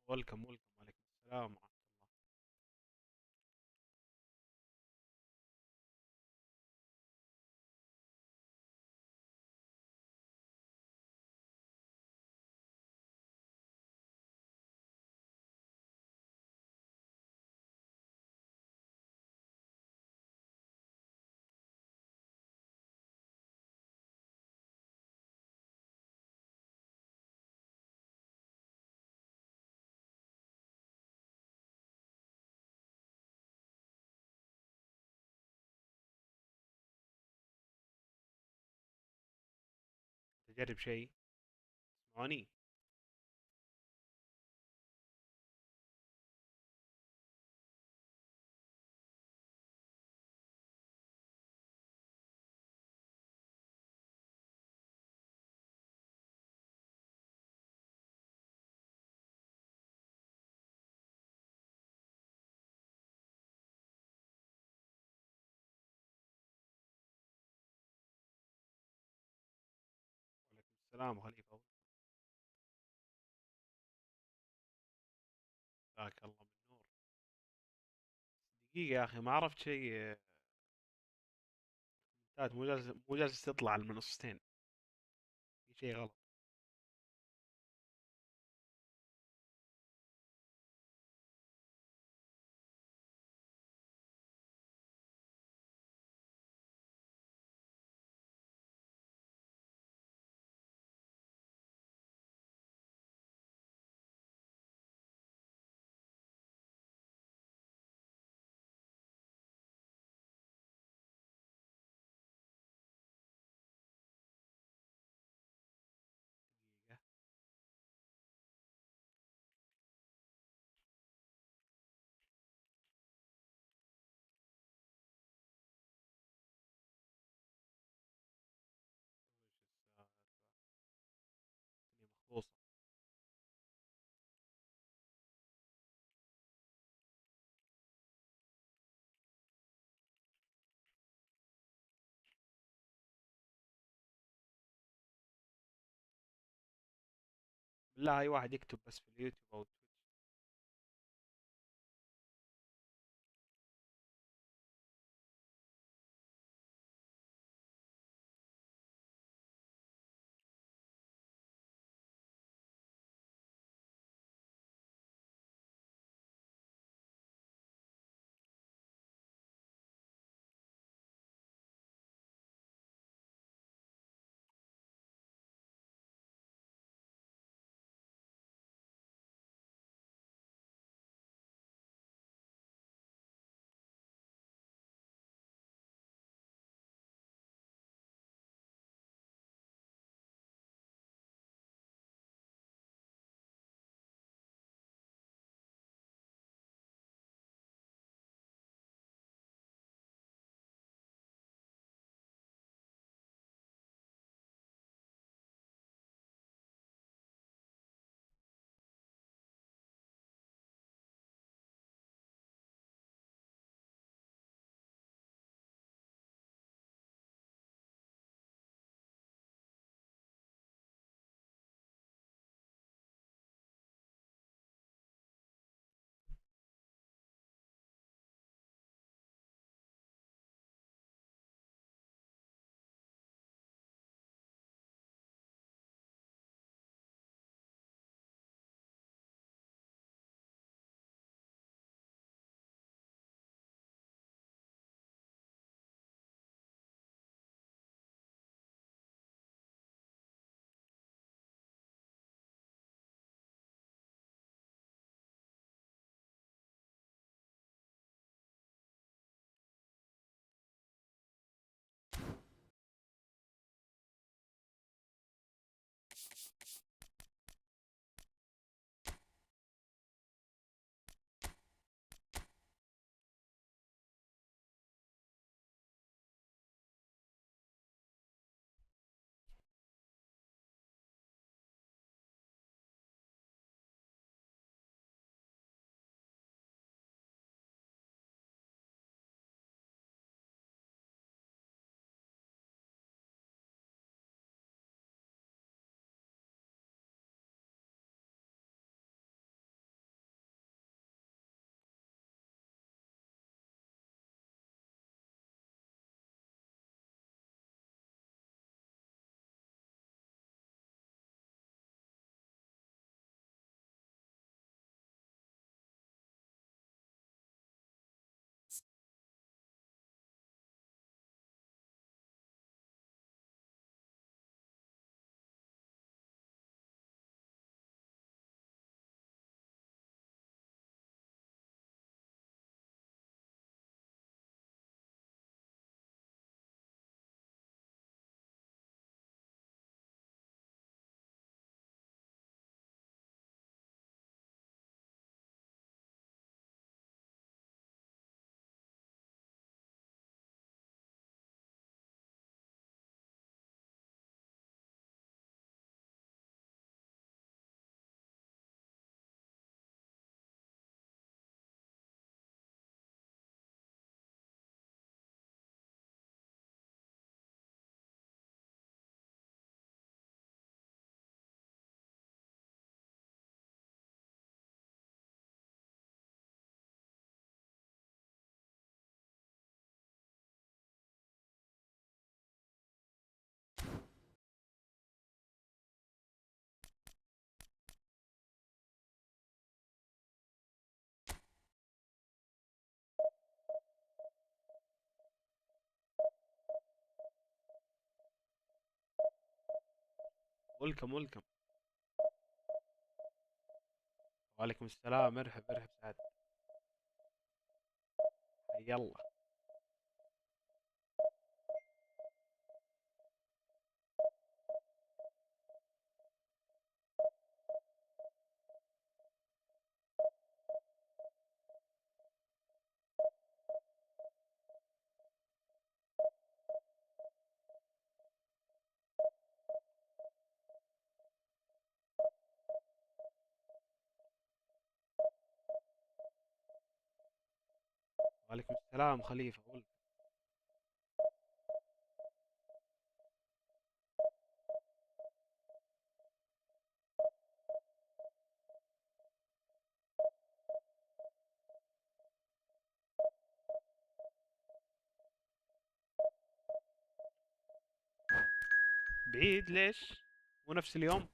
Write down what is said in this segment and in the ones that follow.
ويلكم ويلكم، عليكم السلام ورحمة الله. تجرب شيء. تسمعوني؟ وعليكم السلام خليفة. جزاك الله من نور. دقيقة يا أخي، ما عرفت شيء. مو جالس تطلع على المنصتين. في شيء غلط. دقيقة. وش السالفة؟ الدنيا مخبوصة. بالله أي واحد يكتب بس في اليوتيوب أو تويتش. ولكم ولكم. وعليكم السلام، مرحب مرحب سعد. يلا. وعليكم السلام خليفة، ولكم. بعيد ليش؟ مو نفس اليوم؟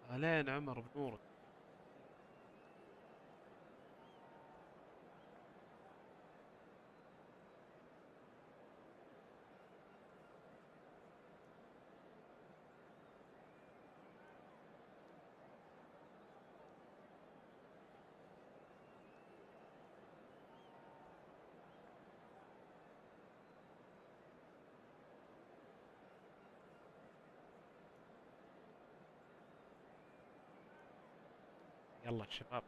اهلين عمر بنورك. يلا شباب.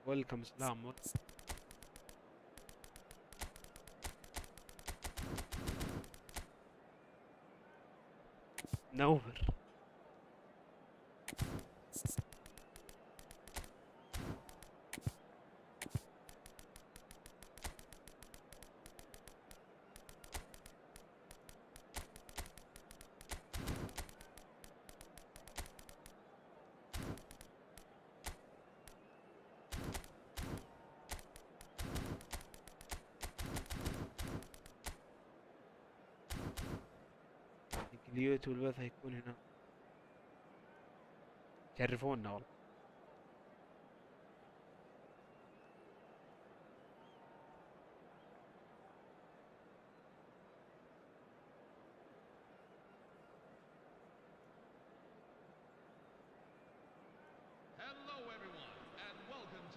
ولكم سلام ولكم. نور. اليوتيوب البث هيكون هنا. تعرفونا والله.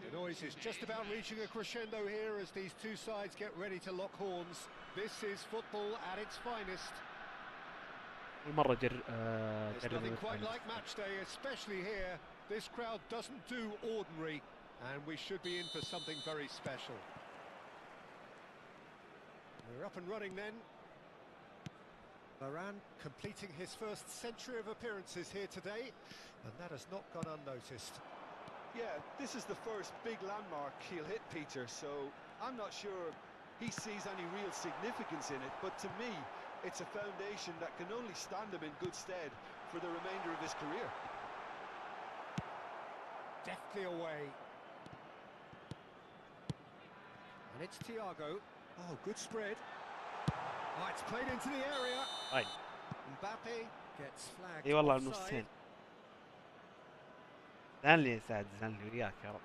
The noise is just about reaching a crescendo here as these two sides get ready to lock horns. This is football at its finest. المرة There's nothing quite like match day, especially here. This crowd doesn't do ordinary, and we should be in for something very special. We're up and running then. Varane completing his first century of appearances here today, and that has not gone unnoticed. Yeah, this is the first big landmark he'll hit, Peter, so I'm not sure he sees any real significance in it, but to me, it's a foundation that can only stand him in good stead for the remainder of his career. Deftly away. And it's Thiago. Oh, good spread. Oh, it's played into the area. طيب. Mbappe gets flagged اي والله offside. النصين. زعل لي يا سعد، زعل لي وياك يا رب.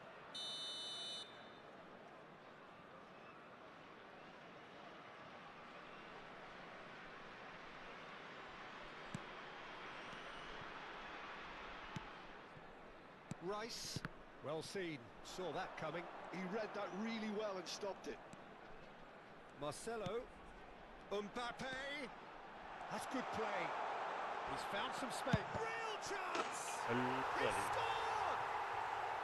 Rice, well seen, saw that coming. He read that really well and stopped it. Marcelo. Mbappe. That's good play. He's found some space. Real chance! He scored!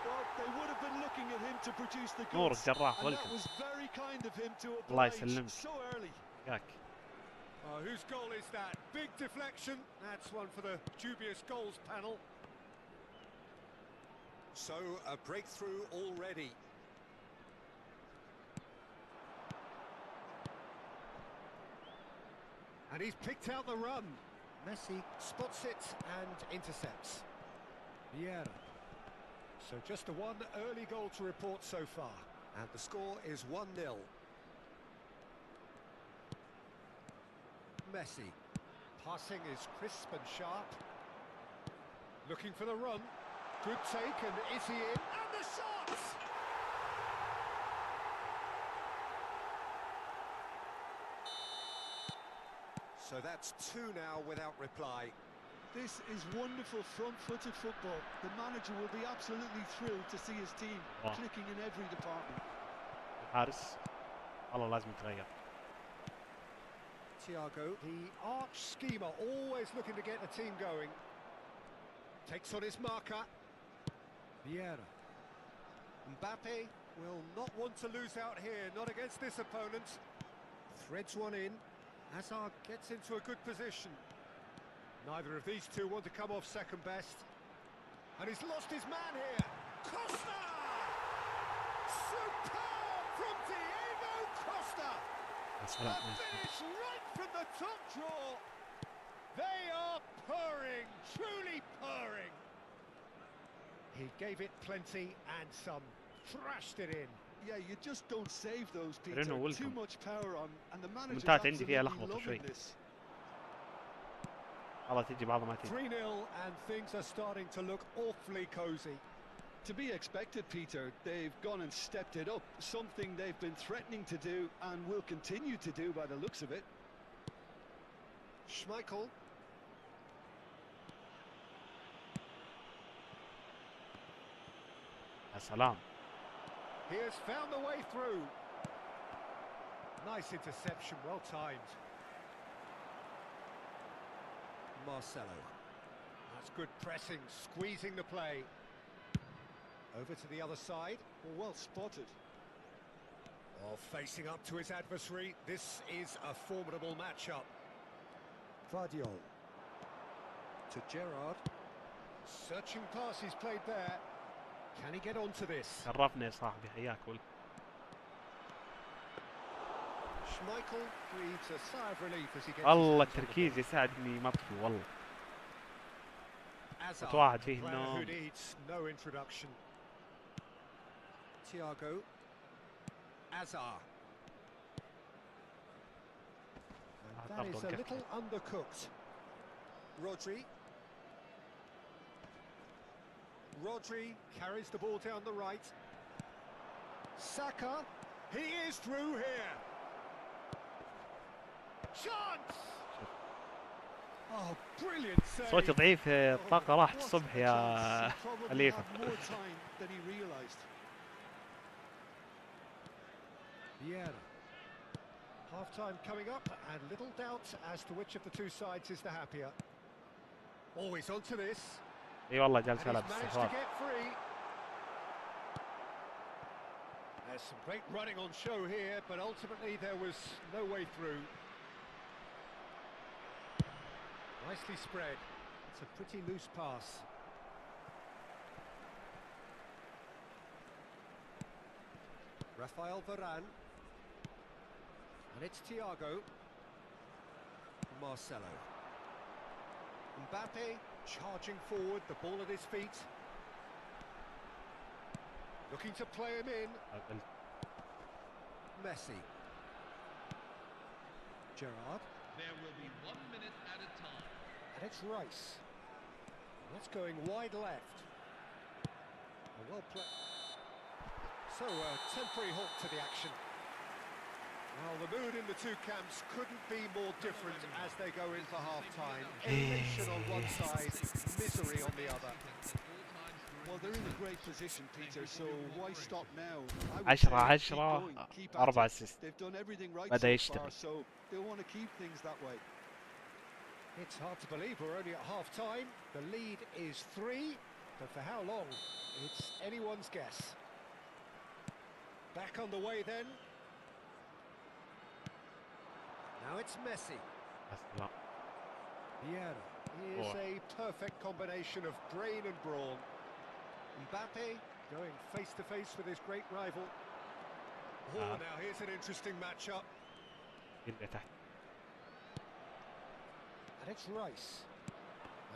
Well, they would have been looking at him to produce the نور goods, الجراح and that welcome. was very kind of him to الله oblige يسلمك. so early. ياك. Whose goal is that? Big deflection. That's one for the dubious goals panel. So, a breakthrough already. And he's picked out the run. Messi spots it and intercepts. Vieira. So just the one early goal to report so far. And the score is 1-0. Messi. Passing is crisp and sharp. Looking for the run. Good take, and is he in? And the shot! So that's 2 now without reply. This is wonderful front-footed football. The manager will be absolutely thrilled to see his team Wow. clicking in every department. الحارس والله لازم يتغير. Thiago, the arch schemer, always looking to get the team going. Takes on his marker. Vieira. Mbappe will not want to lose out here, not against this opponent. Threads one in. Hazard gets into a good position. Neither of these two want to come off second best. And he's lost his man here. Costa! Superb from Diego Costa! يا A سلام. finish right from the top draw. They are purring, truly purring. He gave it plenty and some. Thrashed it in. Yeah, you just don't save those, Peter. Bruno, Too welcome. much power on, and the manager's المنتات عندي فيها absolutely لخبطة شوي. loving this. بعضها تجي بعضها ما تجي. 3-0 and things are starting to look awfully cosy. To be expected, Peter. They've gone and stepped it up, something they've been threatening to do and will continue to do by the looks of it. Schmeichel. يا سلام. He has found the way through. Nice interception, well timed. Marcelo. That's good pressing, squeezing the play. Over to the other side. Well spotted. Oh, facing up to his adversary. This is a formidable matchup. Vardiol. To Gerrard. Searching pass he's played there. Can he get onto this? شرفنا يا صاحبي حياك والله. Schmeichel breathes a sigh of relief as he gets والله his hands on the التركيز ball. يساعد اني ما اطفي والله. Hazard, متواعد فيه player who النوم. needs no introduction. Thiago. Hazard. And that is a little undercooked. Rodri. Rodri carries the ball down the right. Saka. He is through here. Chance! Oh, brilliant save. صوتي ضعيف. الطاقة راحت What الصبح a يا chance. He probably خليفة. had more time than he realised. Vieira. Half-time coming up, and little doubt as to which of the two sides is the happier. Always onto this. اي والله And جالس he's العب managed to استحواذ. get free. There's some great running on show here, but ultimately there was no way through. Nicely spread. It's a pretty loose pass. Rafael Varane. And it's Thiago. Marcelo. Mbappe charging forward, the ball at his feet. Looking to play him in. Messi. Gerrard. There will be 1 minute at a time. And it's Rice. That's going wide left. A well played. So a temporary halt to the action. Well, the mood in the two camps couldn't be more different as they go in for half-time. Elation on one side, misery on the other. Well, they're in a great position, Peter, so why stop now? I would 10 say keep 10 going, keep at 4 it. اسيست. They've done everything right بدأ so far, يشتغل. so they'll want to keep things that way. It's hard to believe we're only at half-time. The lead is 3, but for how long? It's anyone's guess. Back on the way then. Now it's Messi. بس لا. Vieira. He is Oh. a perfect combination of brain and brawn. Mbappe going face-to-face with his great rival. Oh, now here's an interesting matchup. اللي تحت. And it's Rice.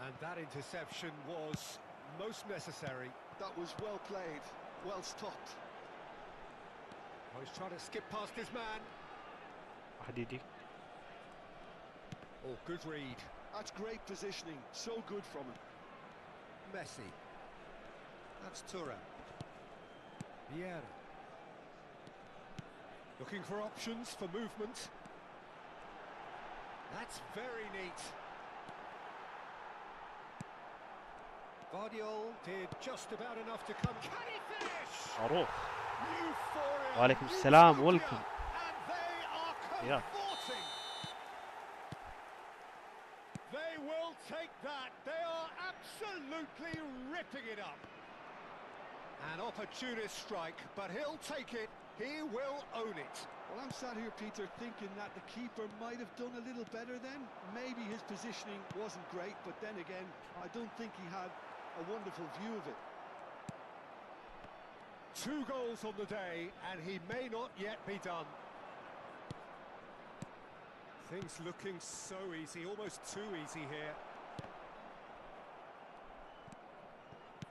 And that interception was most necessary. That was well played, well stopped. Oh, he's trying to skip past his man. واحد يجي. Oh, good read. That's great positioning, so good from him. Messi. That's Thuram. Vieira. Looking for options for movement. That's very neat. Guardiola did just about enough to come. Can he finish? معروف. Euphoria. وعليكم السلام. Utopia. Welcome. And they are Yeah. cavorting. They will take that. They are absolutely ripping it up. An opportunist strike, but he'll take it. He will own it. Well, I'm sat here, Peter, thinking that the keeper might have done a little better then. Maybe his positioning wasn't great, but then again, I don't think he had a wonderful view of it. 2 goals on the day, and he may not yet be done. Things looking so easy, almost too easy here.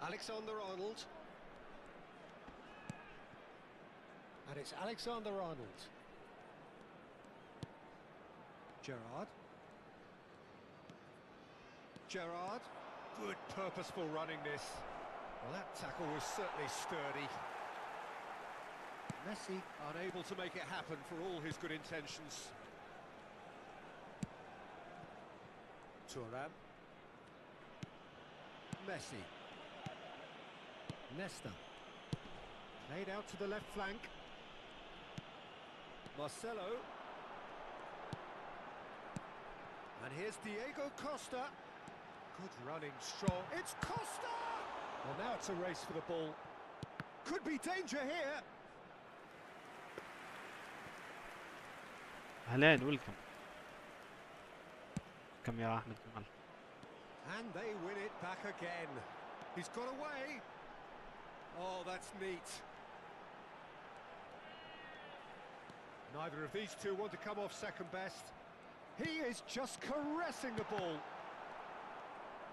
Alexander-Arnold. And it's Alexander-Arnold. Gerrard. Gerrard. Good purposeful running this. Well, that tackle was certainly sturdy. Messi unable to make it happen for all his good intentions. Thuram. Messi. Nesta. Played out to the left flank. Marcelo. And here's Diego Costa. Good running, strong. It's Costa! Well, now it's a race for the ball. Could be danger here. أهلين. ويلكم. كم يا أحمد جمال. And they win it back again. He's got away. Oh, that's neat. Neither of these two want to come off second best. He is just caressing the ball.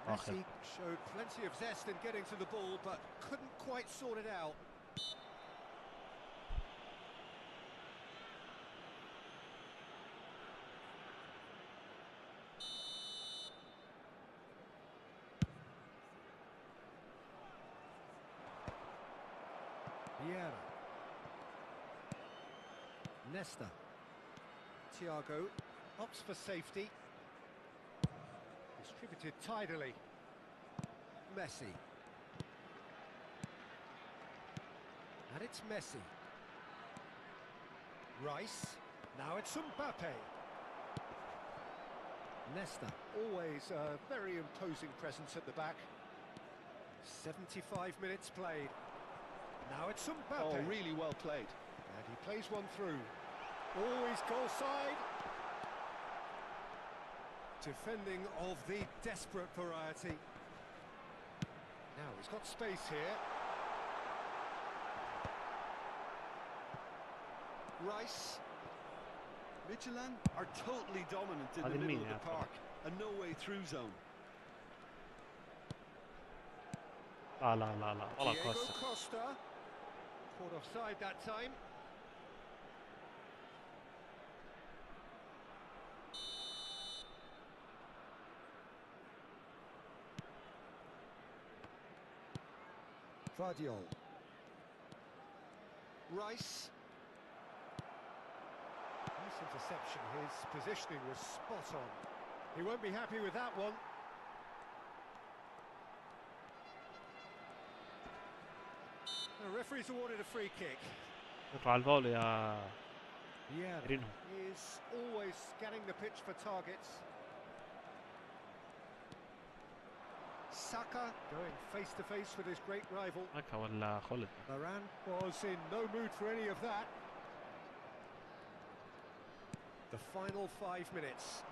Messi showed plenty of zest in getting to the ball, but couldn't quite sort it out. Vieira. Nesta. Thiago opts for safety. Distributed tidily. Messi. And it's Messi. Rice. Now it's Mbappe. Nesta. Always a very imposing presence at the back. 75 minutes played. Now it's Mbappe. Oh, really well played. And he plays one through. Always goal side. Defending of the desperate variety. Now he's got space here. Rice. Midtjylland are totally dominant in هذا the middle المين of يا the ترى؟ park. A no-way through zone. لا لا لا لا والله Diego كويس. Costa. Caught offside that time. Guardiola. Rice. Nice interception. His positioning was spot on. He won't be happy with that one. The referee's awarded a free kick. شكرا على الفاول يا Yeah, رينو. is always scanning the pitch for targets. Saka going face to face with his great rival. هكا ولا خلد. Varane was in no mood for any of that. The final 5 minutes.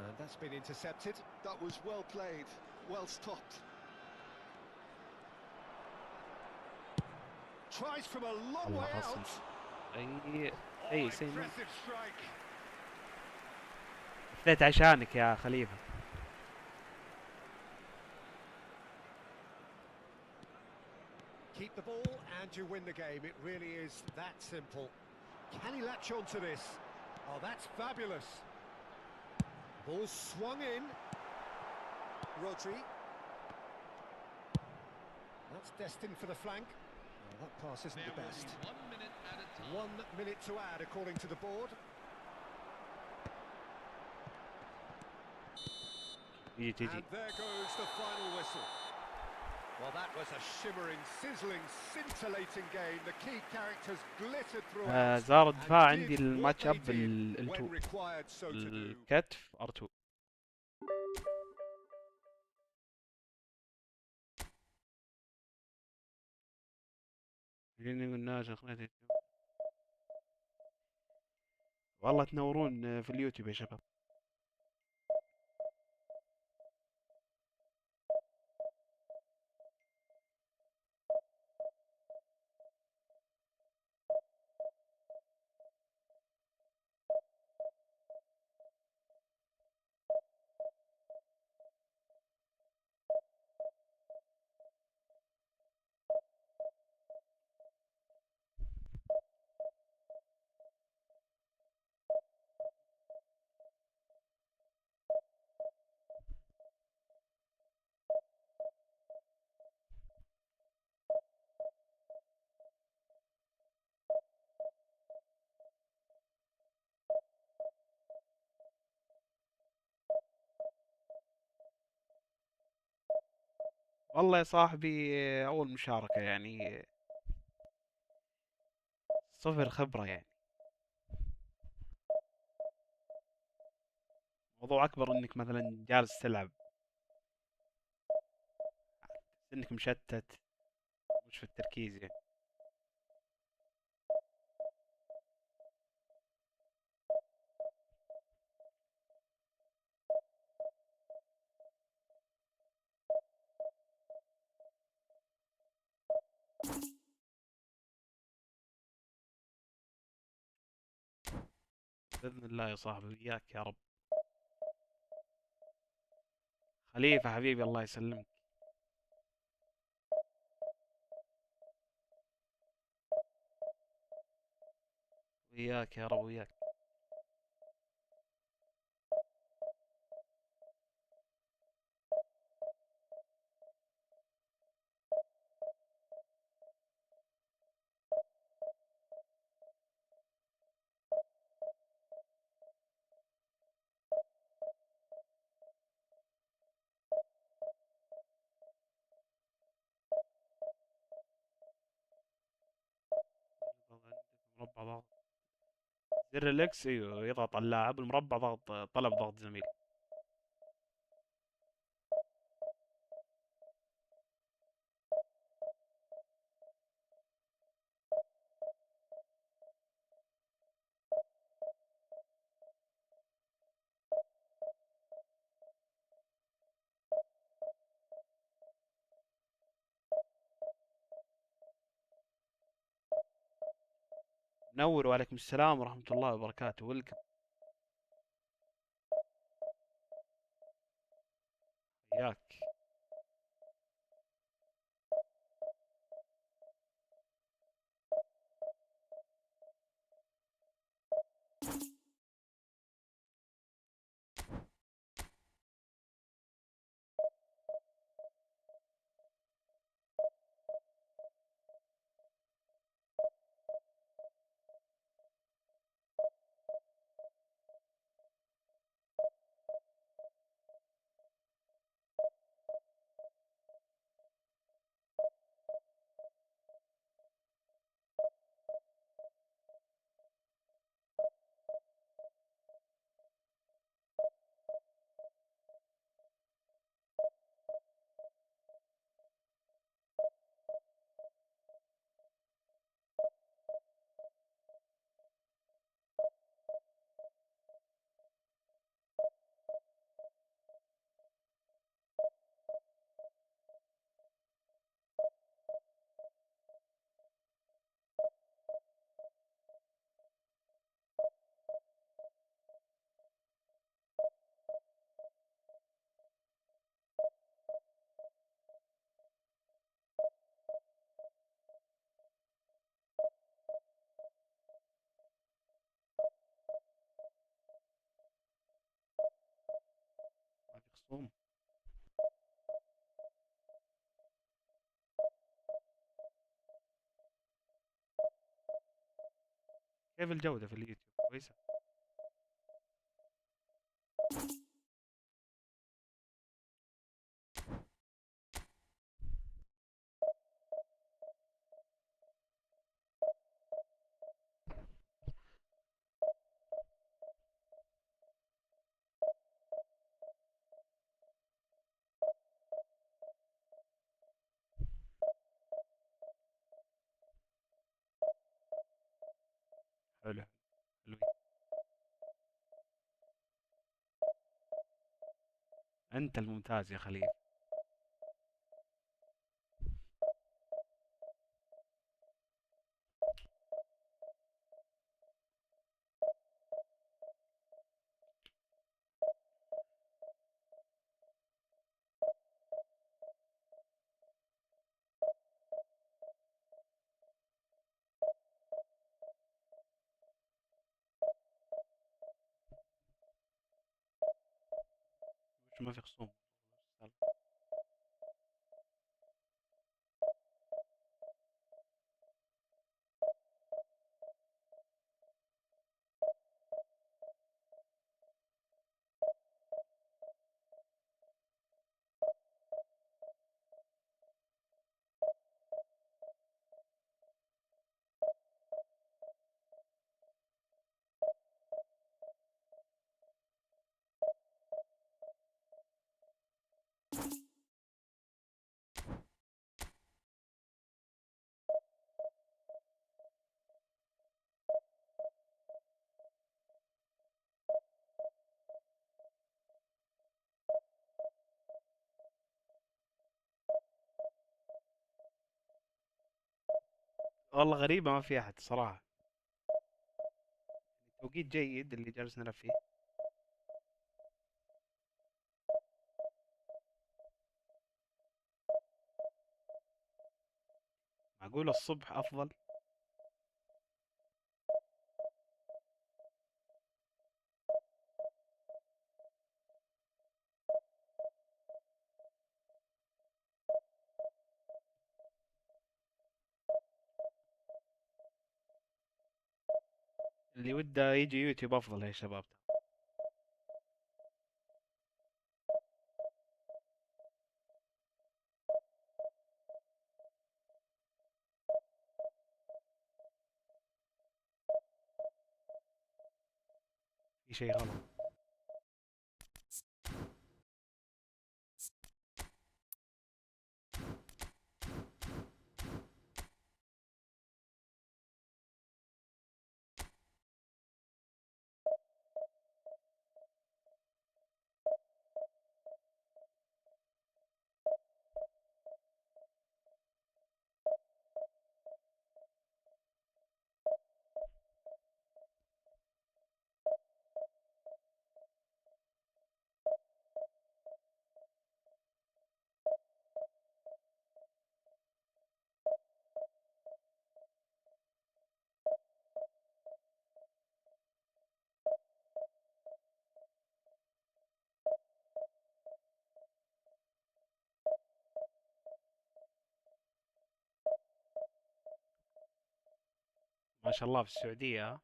And that's been intercepted. That was well played, well stopped. Tries from a long الله way غصب. out. اي سيء. Impressive strike. فليت عشانك يا خليفة. Keep the ball and you win the game. It really is that simple. Can he latch on to this? Oh, that's fabulous. Ball swung in. Rodri. That's destined for the flank. Well, that pass isn't There the will best. be 1 minute at a time. 1 minute to add according to the board. يجي تجي. And there goes the final whistle. Well, that was a shimmering, sizzling, scintillating game. The key characters glittered throughout. زار الدفاع and عندي did الماتش what اب they did ال2 when required so to do. الكتف R2. والله تنورون في اليوتيوب يا شباب. والله يا صاحبي أول مشاركة يعني صفر خبرة يعني. موضوع أكبر إنك مثلا جالس تلعب، إنك مشتت مش في التركيز يعني. بإذن الله يا صاحبي وياك يا رب. خليفة حبيبي الله يسلمك. وياك يا رب وياك. مربع ضغط زر الاكس، ايوه يضغط على اللاعب، المربع ضغط طلب ضغط زميل. نور وعليكم السلام ورحمة الله وبركاته. ويلكم. وياك. مفهوم. كيف الجودة في اليوتيوب كويسة؟ حلو. حلوين. أنت الممتاز يا خليل. وش ما في خصوم؟ والله غريبة ما في أحد صراحة. توقيت جيد اللي جالس نلعب فيه. معقول الصبح أفضل؟ اللي وده يجي يوتيوب أفضل يا شباب. في شيء غلط. ما شاء الله في السعودية ها؟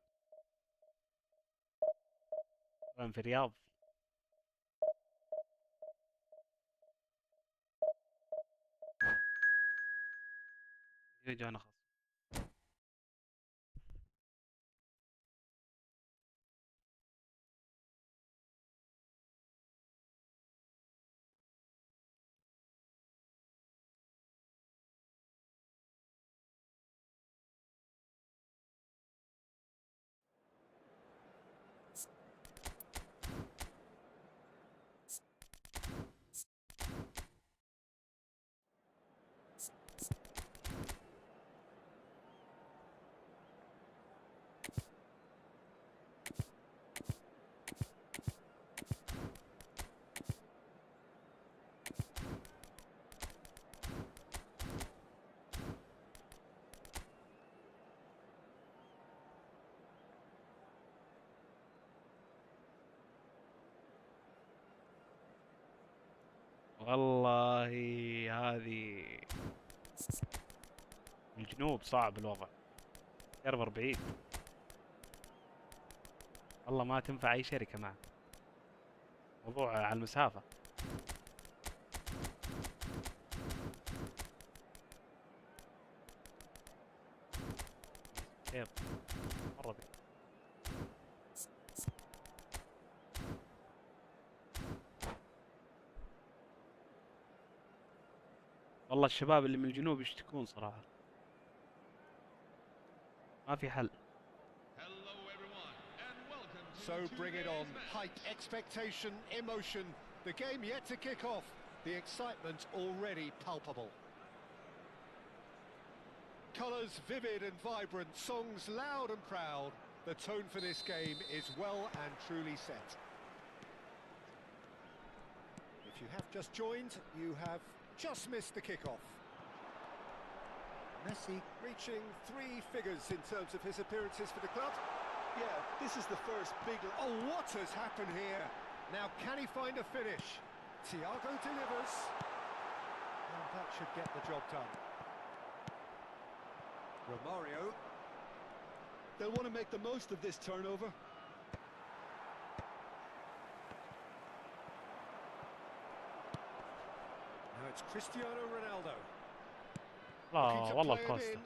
وين في الرياض؟ يجي أنا خلاص. والله هذه الجنوب صعب الوضع. سيرفر بعيد. والله ما تنفع اي شركة معه. موضوع على المسافة. كيف مرة بعيد. والله الشباب اللي من الجنوب يشتكون صراحة. ما في حل. Hello, everyone, and welcome to So bring it on. today's Hype, match. expectation, emotion. The game yet to kick off. The excitement already palpable. Colours vivid and vibrant, songs loud and proud. The tone for this game is well and truly set. If you have just joined, you have just missed the kick-off. Messi reaching 3 figures in terms of his appearances for the club. Yeah, this is the first big... Oh, what has happened here? Now, can he find a finish? Thiago delivers. And that should get the job done. Romario. They'll want to make the most of this turnover. Now it's Cristiano Ronaldo. لا Looking to والله play it الكوستا in.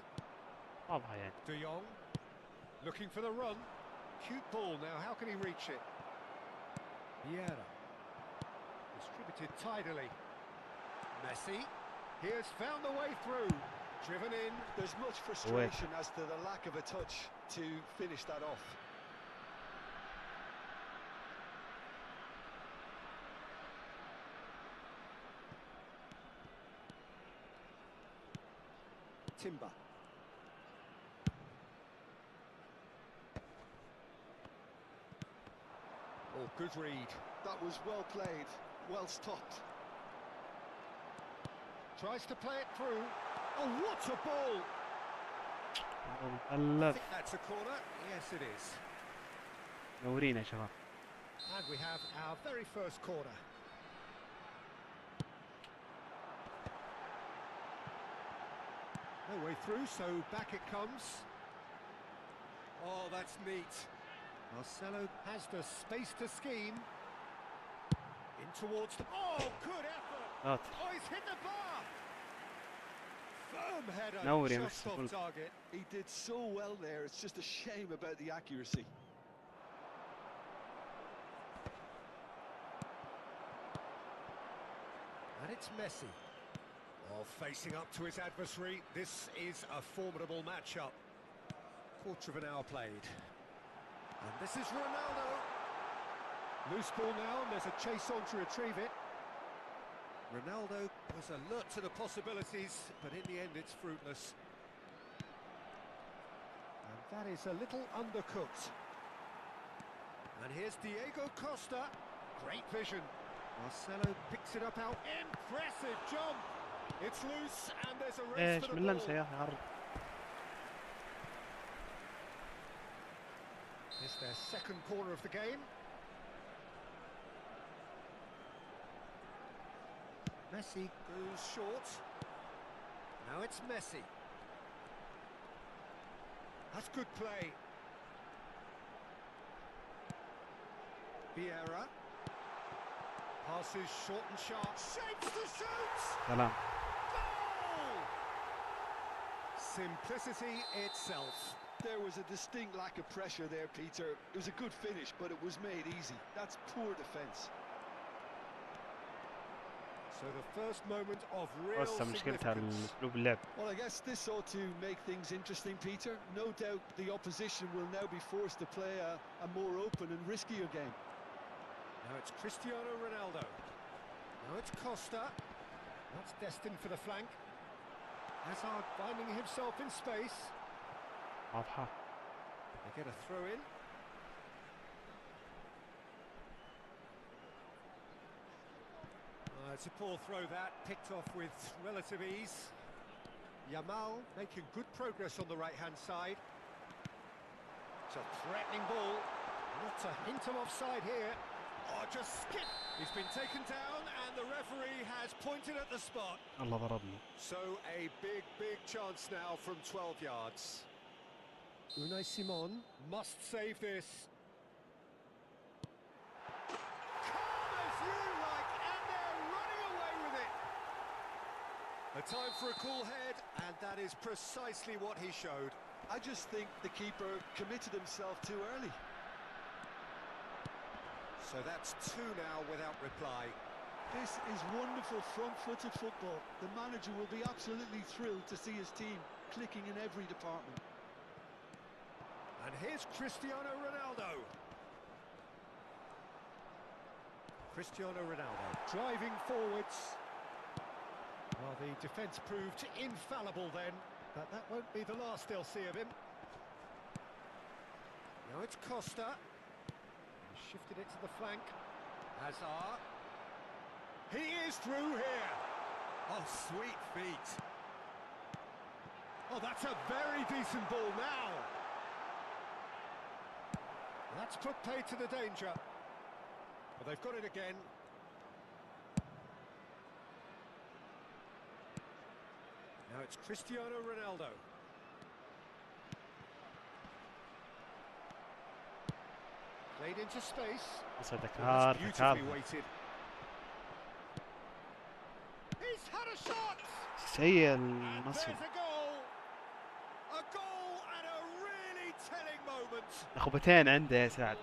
واضحة يعني. De Jong. Looking for the run. Cute ball now, how can he reach it? Vieira. Distributed tidily. Messi. He has found the way through. Driven in. There's much frustration as to the lack of a touch to finish that off. Timber. Oh, good read. That was well played, well stopped. Tries to play it through. Oh, what a ball! I مخلف. think that's a corner. Yes, it is. نورينا يا شباب. And we have our very first corner. No way through, so back it comes. Oh, that's neat. Marcelo has the space to scheme. In towards the... Oh, good effort! لا Oh, he's hit the bar! Firm header, نور يا just محسن. off target. He did so well there, it's just a shame about the accuracy. And it's Messi. Oh, facing up to his adversary. This is a formidable matchup. Quarter of an hour played. And this is Ronaldo. Loose ball now, and there's a chase on to retrieve it. Ronaldo was alert to the possibilities, but in the end it's fruitless. And that is a little undercooked. And here's Diego Costa. Great vision. Marcelo picks it up out. Impressive jump. It's loose, and there's a race ايش for the من لمسة ball. يا اخي عرض. It's their second corner of the game. Messi goes short. Now it's Messi. That's good play. Vieira. Passes short and sharp. Shapes to shoot! سلام. Goal! Simplicity itself. There was a distinct lack of pressure there, Peter. It was a good finish, but it was made easy. That's poor defence. So the first moment of real بس مشكلتها significance. اسلوب اللعب. Well, I guess this ought to make things interesting, Peter. No doubt the opposition will now be forced to play a more open and riskier game. Now it's Cristiano Ronaldo. Now it's Costa. That's destined for the flank. Hazard finding himself in space. واضحة. They get a throw in. It's a poor throw that, picked off with relative ease. Yamal making good progress on the right-hand side. It's a threatening ball. Not a hint of offside here. Oh, just skip. He's been taken down and And the referee has pointed at the spot. الله ضربني. So a big chance now from 12 yards. Unai Simon must save this. Calm as you like, and they're running away with it. A time for a cool head, and that is precisely what he showed. I just think the keeper committed himself too early. So that's two now without reply. This is wonderful front-footed football. The manager will be absolutely thrilled to see his team clicking in every department. And here's Cristiano Ronaldo. Cristiano Ronaldo driving forwards. Well, the defence proved infallible then, but that won't be the last they'll see of him. Now it's Costa. He shifted it to the flank. Hazard. He is through here. Oh, sweet feet. Oh, that's a very decent ball now. That's put paid to the danger. But they've got it again. Now it's Cristiano Ronaldo. Played into space. قصدك Well, هار that's beautifully هار. weighted. He's had a shot! سيء And there's المصري. a goal! A goal at a really telling moment. خبتين عنده يا سعد.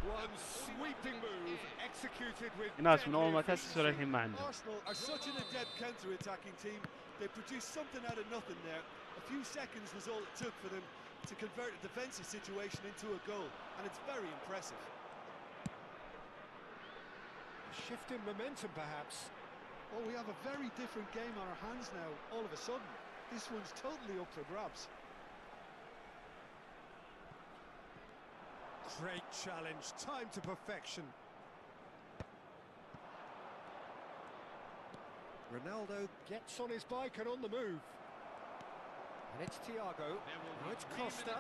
One sweeping move executed with ناس من أول deadly ما تأسسوا efficiency. للحين ما عندهم. Arsenal are such an adept counter-attacking team. They produced something out of nothing there. A few seconds was all it took for them to convert a defensive situation into a goal, and it's very impressive. A shift in momentum, perhaps. Oh, we have a very different game on our hands now, all of a sudden. This one's totally up for grabs. Great challenge, time to perfection. Ronaldo gets on his bike and on the move. And it's Thiago. Now it's Costa.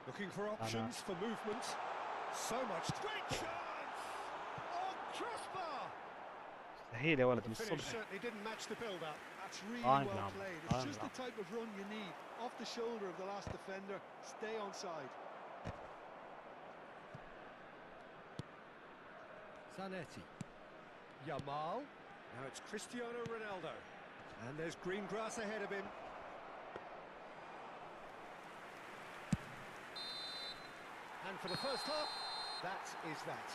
Looking for options for movement. So much. Great chance! Oh, crossbar! مستحيل يا ولد من The finish الصبح. certainly didn't match the build-up. That's really I'm well not. played. It's I'm just the not. type of run you need. Off the shoulder of the last defender, stay on side. Zanetti. Yamal. Now it's Cristiano Ronaldo. And there's green grass ahead of him. And for the first half, that is that.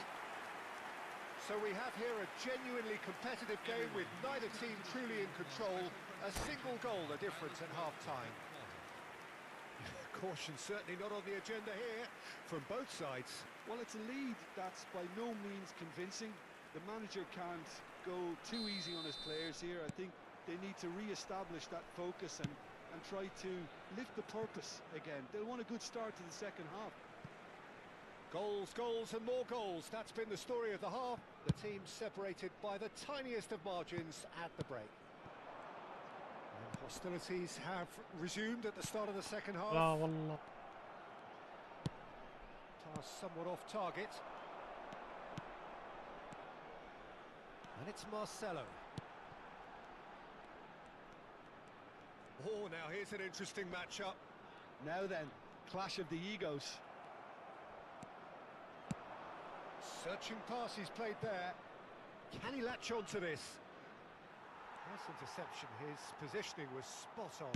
So we have here a genuinely competitive game with neither team truly in control. A single goal the difference at half-time. Caution certainly not on the agenda here from both sides. Well, it's a lead that's by no means convincing. The manager can't go too easy on his players here. I think they need to re-establish that focus and try to lift the purpose again. They'll want a good start to the second half. Goals, goals and more goals. That's been the story of the half. The teams separated by the tiniest of margins at the break. And hostilities have resumed at the start of the second half. لا والله. Pass somewhat off target. And it's Marcelo. Oh, now here's an interesting matchup. Now then, clash of the egos. Searching pass he's played there. Can he latch on to this? Nice interception. His positioning was spot on.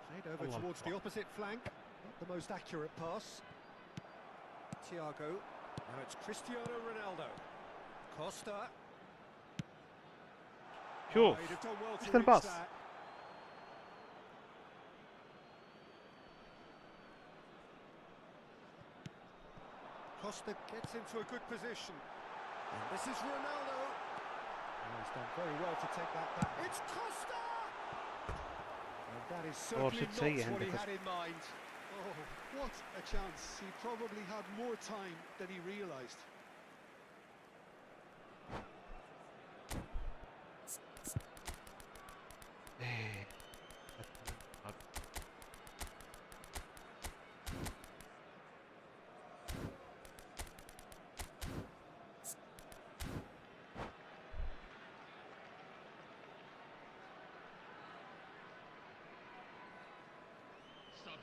Played over Allah towards the Allah. opposite flank. Not the most accurate pass. Thiago. Now it's Cristiano Ronaldo. Costa. شوف He'd have done well to شفت reach الباص. that. Costa gets into a good position. And this is Ronaldo. And he's done very well to take that back. It's Costa! And that is certainly should say not what he عندك had in mind. Oh, what a chance. He probably had more time than he realised.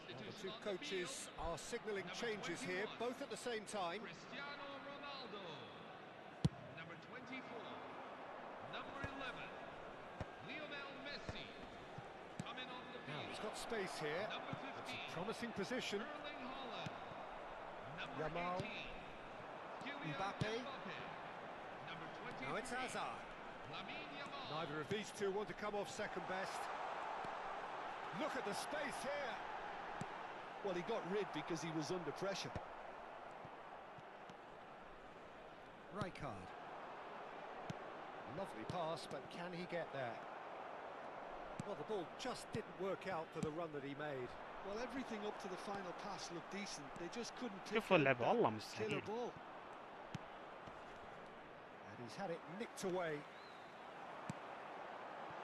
The Substitution two on the coaches field. are signalling Number changes here, 21. both at the same time. Cristiano Ronaldo. Number 24. Number 11. Lionel Messi. Coming on the Now field. he's got space here. Number It's 15. a promising position. Erling Haaland. Number Yamal. 18. Kylian Mbappe. Mbappe. Number 23. Now it's Hazard. Lamine Yamal. Neither of these two want to come off second best. Look at the space here. Well, he got rid because he was under pressure. Rijkaard. Lovely pass, but can he get there? Well, the ball just didn't work out for the run that he made. Well, everything up to the final pass looked decent. They just couldn't pick شوفوا out اللعبة that والله killer مستحيل. ball. And he's had it nicked away.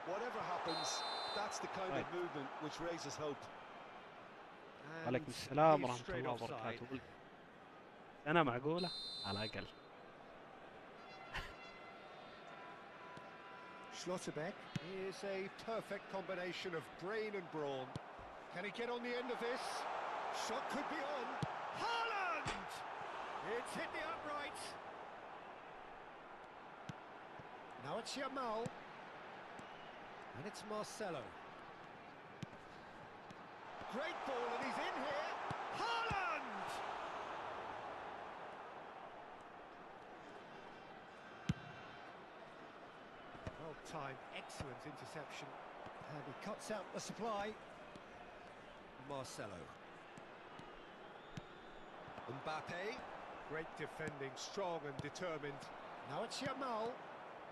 Whatever happens, that's the kind Right. of movement which raises hope. And وعليكم السلام he's ورحمة straight الله offside. وبركاته. أنا معقولة على الأقل. Schlotterbeck is a perfect combination of brain and brawn. Can he get on the end of this? Shot could be on. Haaland! It's hit the upright. Now it's Yamal. And it's Marcelo. Great ball, and he's in here. Haaland! Well-timed, excellent interception. And he cuts out the supply. Marcelo. Mbappe. Great defending, strong and determined. Now it's Yamal.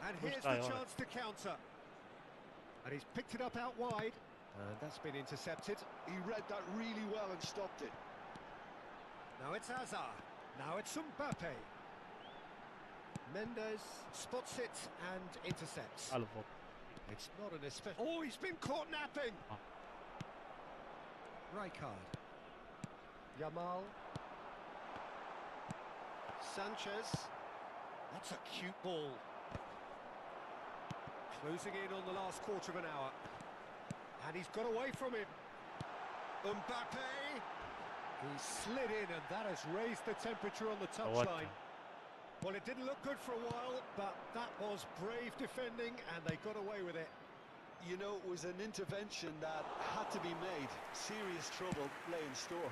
And Good here's the style. chance to counter. And he's picked it up out wide. And that's been intercepted. He read that really well and stopped it. Now it's Hazard. Now it's Mbappe. Mendes spots it and intercepts. الفض. It's not an especially... Oh, he's been caught napping! Ah. Rijkaard. Yamal. Sanchez. That's a cute ball. Closing in on the last quarter of an hour. And he's got away from him. Mbappe! He slid in, and that has raised the temperature on the touchline. Well, it didn't look good for a while, but that was brave defending, and they got away with it. You know, it was an intervention that had to be made. Serious trouble lay in store.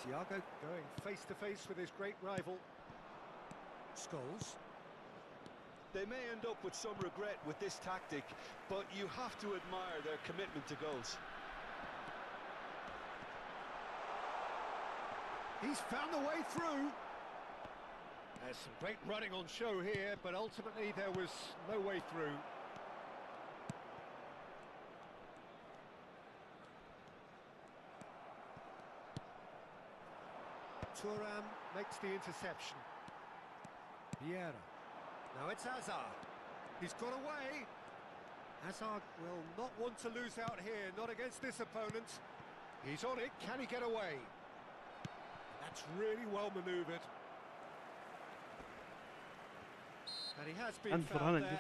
Thiago going face-to-face with his great rival. Scholes. They may end up with some regret with this tactic, but you have to admire their commitment to goals. He's found the way through. There's some great running on show here, but ultimately there was no way through. Thuram makes the interception. Vieira. Now it's Hazard. He's got away. Hazard will not want to lose out here, not against this opponent. He's on it. Can he get away? That's really well manoeuvred. And he has been انظر found هنا there.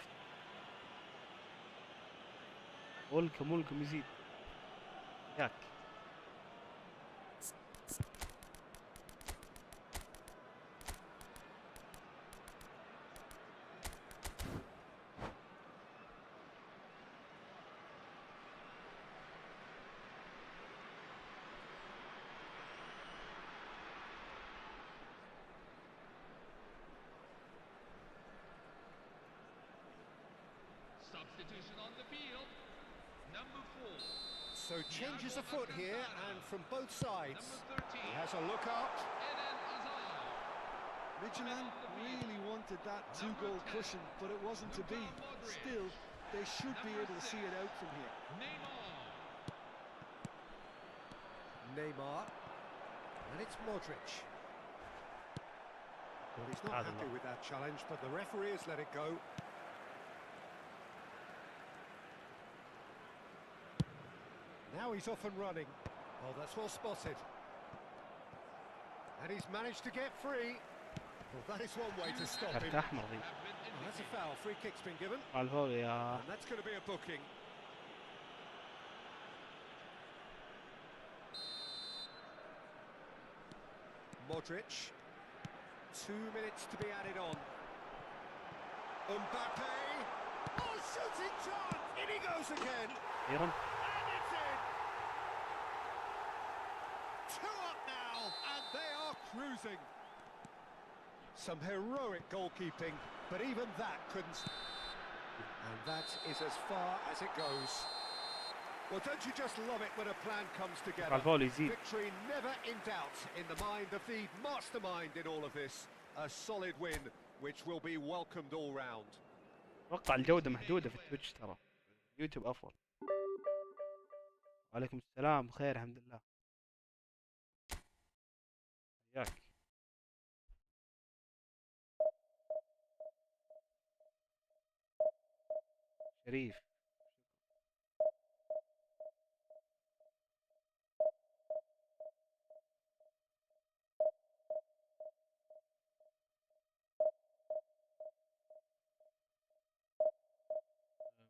شفت. ملكم يزيد. ياك. Substitution on the field. Number 4. So changes afoot here, and from both sides. Number 13. He has a look up. Eden Hazard. Midtjylland really wanted that two-goal cushion, but it wasn't to be. Still, they should be able to see it out from here. Neymar. Neymar. And it's Modric. Well, he's not Hard happy enough. with that challenge, but the referee has let it go. Now he's off and running. Oh, that's well spotted. And he's managed to get free. Well, that is one way to stop him. كارت أحمر ذي. Have been Well, that's a indicated. foul. Free kick's been given. على الفاول يا. And that's going to be a booking. Modric. 2 minutes to be added on. Mbappe. Oh, shooting chance! In he goes again. اخيرا. And it's in. 2 up now, and they are cruising. Some heroic goalkeeping, but even that couldn't. And that is as far as it goes. Well, don't you just love it when a plan comes together? الفاول يزيد. Victory never in doubt in the mind of the mastermind in all of this. A solid win, which will be welcomed all round. اتوقع الجودة محدودة في تويتش ترى. يوتيوب افضل. وعليكم السلام بخير الحمد لله. حياك. شريف.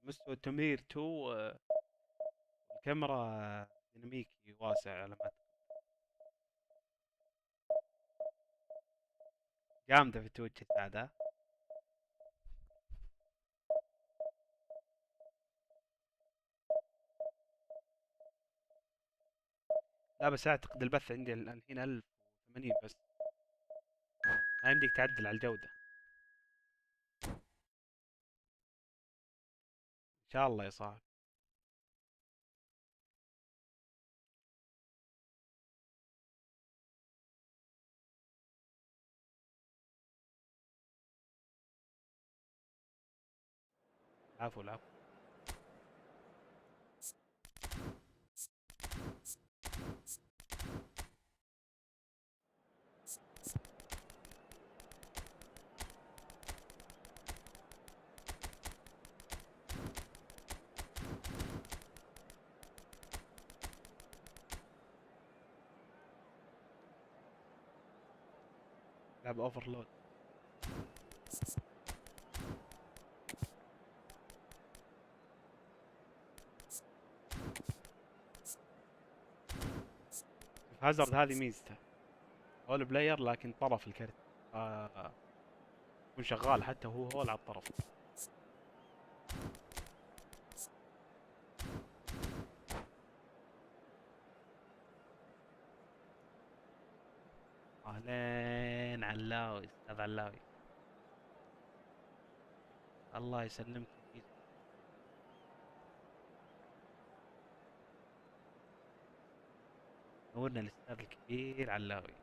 مستوى التمرير 2 الكاميرا ديناميكي واسع على ما جامدة في تويتش الساعة. لا بس اعتقد البث عندي الحين 1080 بس ما يمديك تعدل على الجودة. ان شاء الله يا صاحبي. العفو العفو. لعب اوفرلود. هازارد هذه ميزته هول بلاير لكن طرف الكرت يكون شغال حتى هو هول على الطرف. اهلين علاوي استاذ علاوي الله يسلمك. نورنا الاستاذ الكبير علاوي.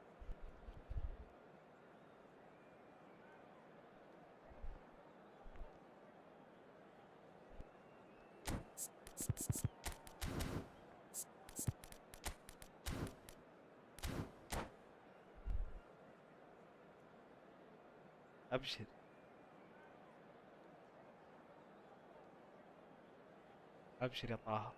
ابشر ابشر يا طه.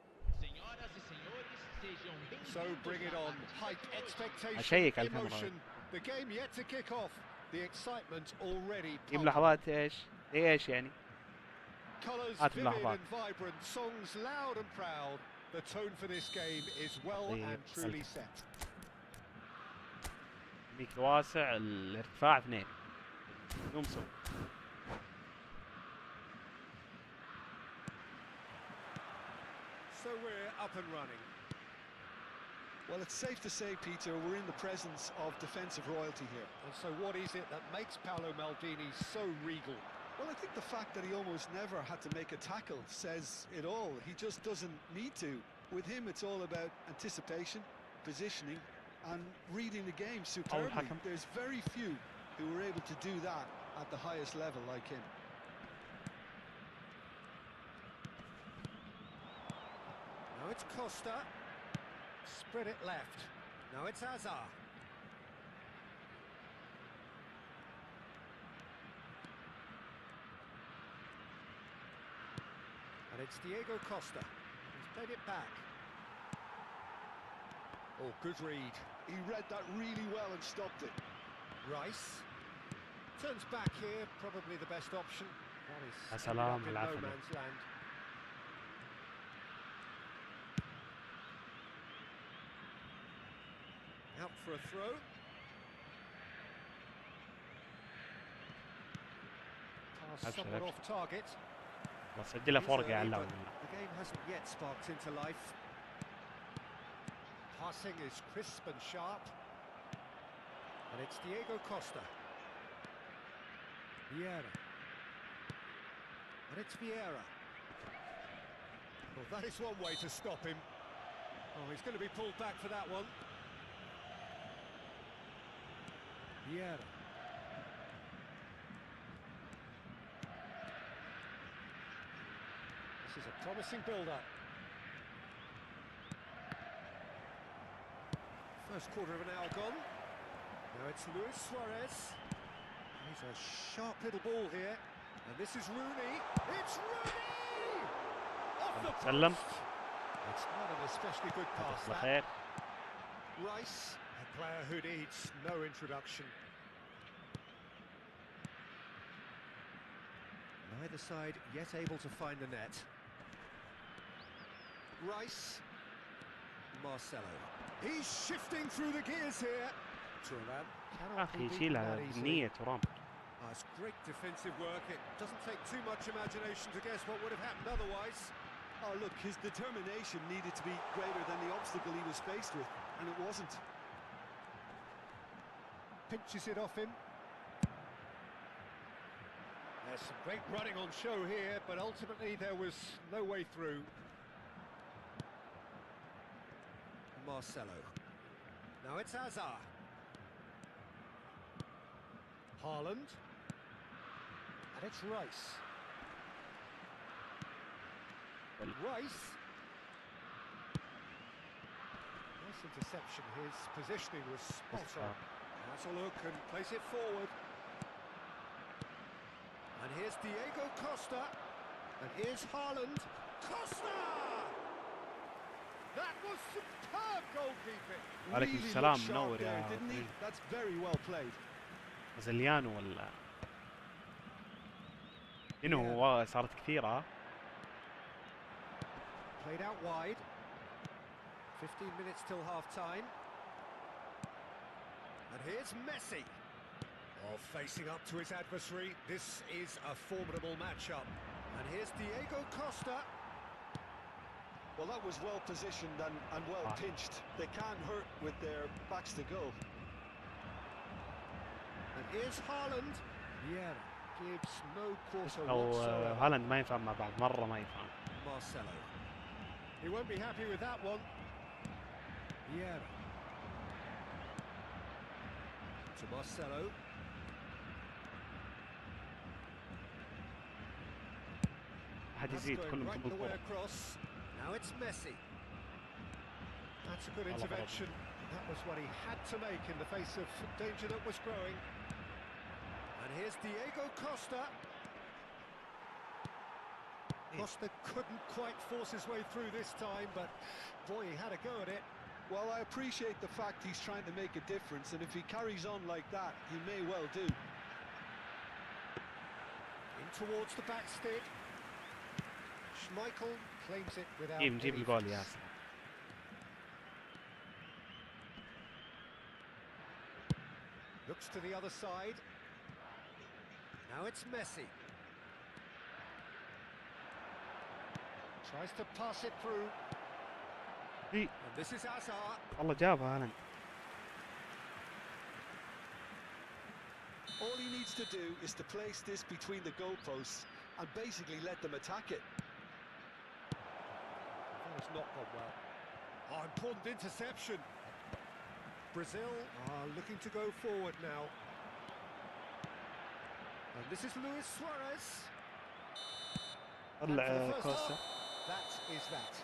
So bring it on. Hype, expectation, أشيك على الكاميرا. emotion. The game yet to kick off. The excitement already. في ملاحظات ايش؟ ايش يعني؟ Colours هات vivid ملاحظات. and vibrant, songs loud and proud. The tone for this game is well طيب، and truly set. ميكي واسع الارتفاع 2 يمسو. So we're up and running. Well, it's safe to say, Peter, we're in the presence of defensive royalty here. And so what is it that makes Paolo Maldini so regal? Well, I think the fact that he almost never had to make a tackle says it all. He just doesn't need to. With him, it's all about anticipation, positioning, and reading the game superbly. There's very few who were able to do that at the highest level like him. Now it's Costa. Spread it left. Now it's Hazard. And it's Diego Costa. He's played it back. Oh, good read. He read that really well and stopped it. Rice. Turns back here, probably the best option. That is ended سلام up in no العافية. man's land. Out for a throw. Well, somewhat off target. سجلها He's فرقة early, على but الأول. the game hasn't yet sparked into life. Passing is crisp and sharp. And it's Diego Costa. Vieira. And it's Vieira. Well, that is one way to stop him. Oh, he's going to be pulled back for that one. Vieira. This is a promising build-up. First quarter of an hour gone. Now it's Luis Suarez. He's a sharp little ball here. And this is Rooney. It's Rooney! Off the سلم. post. It's not an especially good pass, الله that. خير. Rice, a player who needs no introduction. Neither side yet able to find the net. Rice, Marcelo. He's shifting through the gears here. Thuram cannot أخي be beaten يشيلها that easily. بنية ترام. It's great defensive work. It doesn't take too much imagination to guess what would have happened otherwise. Oh, look, his determination needed to be greater than the obstacle he was faced with, and it wasn't. Pinches it off him. There's some great running on show here, but ultimately there was no way through. Marcelo. Now it's Hazard. Haaland. And it's Rice. Rice. Nice interception. His positioning was spot on. Has a look and place it forward. And here's Diego Costa. And here's Haaland. Costa! That was superb goalkeeping. عليكم Really السلام، looked sharp منور there, يا didn't he? إبراهيم. That's very well played. برازيليانو ولا إنه هو صارت كثيرة. Played out wide. 15 minutes till half-time. And here's Messi. Oh, facing up to his adversary. This is a formidable matchup. And here's Diego Costa. Well, that was well positioned and well pinched. They can't hurt with their backs to goal. And here's Haaland. Vieira gives no quarter أو whatsoever. هالاند ما ينفع مع بعض، مرة ما ينفع. Marcelo. He won't be happy with that one. Vieira. To Marcelo. أحد That's يزيد going كلهم right تبون the way الكرة. across. Now it's Messi. That's a good Allah intervention. That was what he had to make in the face of danger that was growing. And here's Diego Costa. Costa couldn't quite force his way through this time, but boy, he had a go at it. Well, I appreciate the fact he's trying to make a difference, and if he carries on like that, he may well do. In towards the back stick. Schmeichel claims it without نجيب any الجول fuss. يا ياسر. Looks to the other side. Now it's Messi. Tries to pass it through. إي، And this is Hazard. والله جابها هالاند. All he needs to do is to place this between the goalposts and basically let them attack it. That has not gone well. Oh, important interception. Brazil are looking to go forward now. And this is Luis Suarez. And for طلع the first كوستا. half, that is that.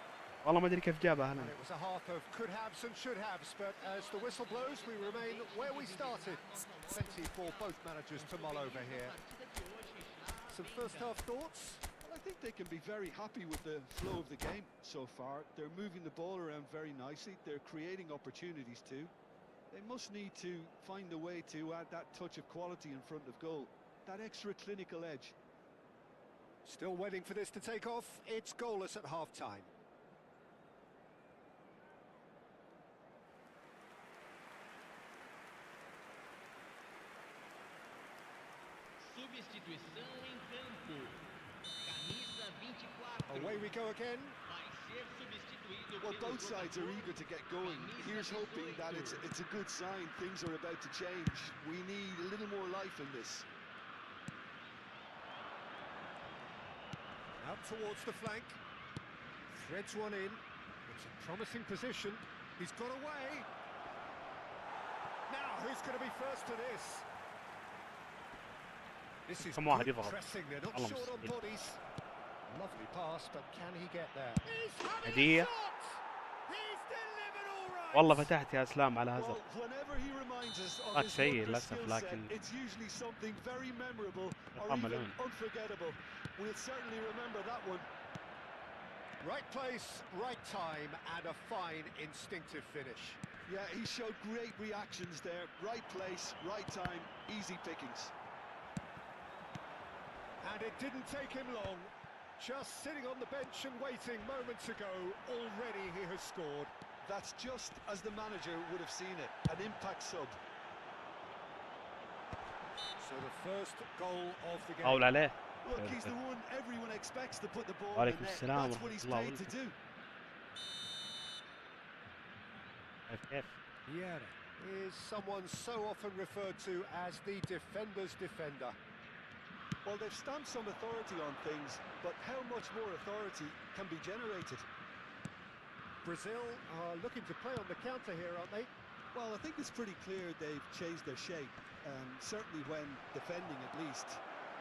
والله ما أدري كيف جابها And هالاند. it was a half of could-haves and should-haves, but as the whistle blows, we remain where we started. Plenty for both managers to mull over here. Some first-half thoughts? Well, I think they can be very happy with the flow of the game so far. They're moving the ball around very nicely. They're creating opportunities too. They must need to find a way to add that touch of quality in front of goal, that extra clinical edge. Still waiting for this to take off. It's goalless at half-time. Substituição em campo. Away we go again. Vai ser substituído Well, pelo both sides are jogador eager to get going. Here's hoping that it's a good sign. Things are about to change. We need a little more life in this. Out towards the flank. Threads one in. It's a promising position. He's got away. Now, who's going to be first to this? This is كم واحد good يضغط. pressing. They're not والله short on مستحيل. bodies. Lovely pass, but can he get there? He's having هدية. a shot! He's delivered all right! والله فتحت يا اسلام على هازارد. Well, whenever he reminds us of قد his سيء wondrous للأسف، skill set, لكن it's usually something very memorable or يقام even ملعون. unforgettable. We'll certainly remember that one. Right place, right time, and a fine instinctive finish. Yeah, he showed great reactions there. Right place, right time, easy pickings. And it didn't take him long. Just sitting on the bench and waiting moments ago, already he has scored. That's just as the manager would have seen it, an impact sub. So the first goal of the game. فاول عليه. Look, he's the one everyone expects to put the ball in وعليكم the net. السلام That's what ورحمة he's الله paid to do. كيف Vieira is someone so often referred to as the defender's defender. Well, they've stamped some authority on things, but how much more authority can be generated? Brazil are looking to play on the counter here, aren't they? Well, I think it's pretty clear they've changed their shape, certainly when defending at least,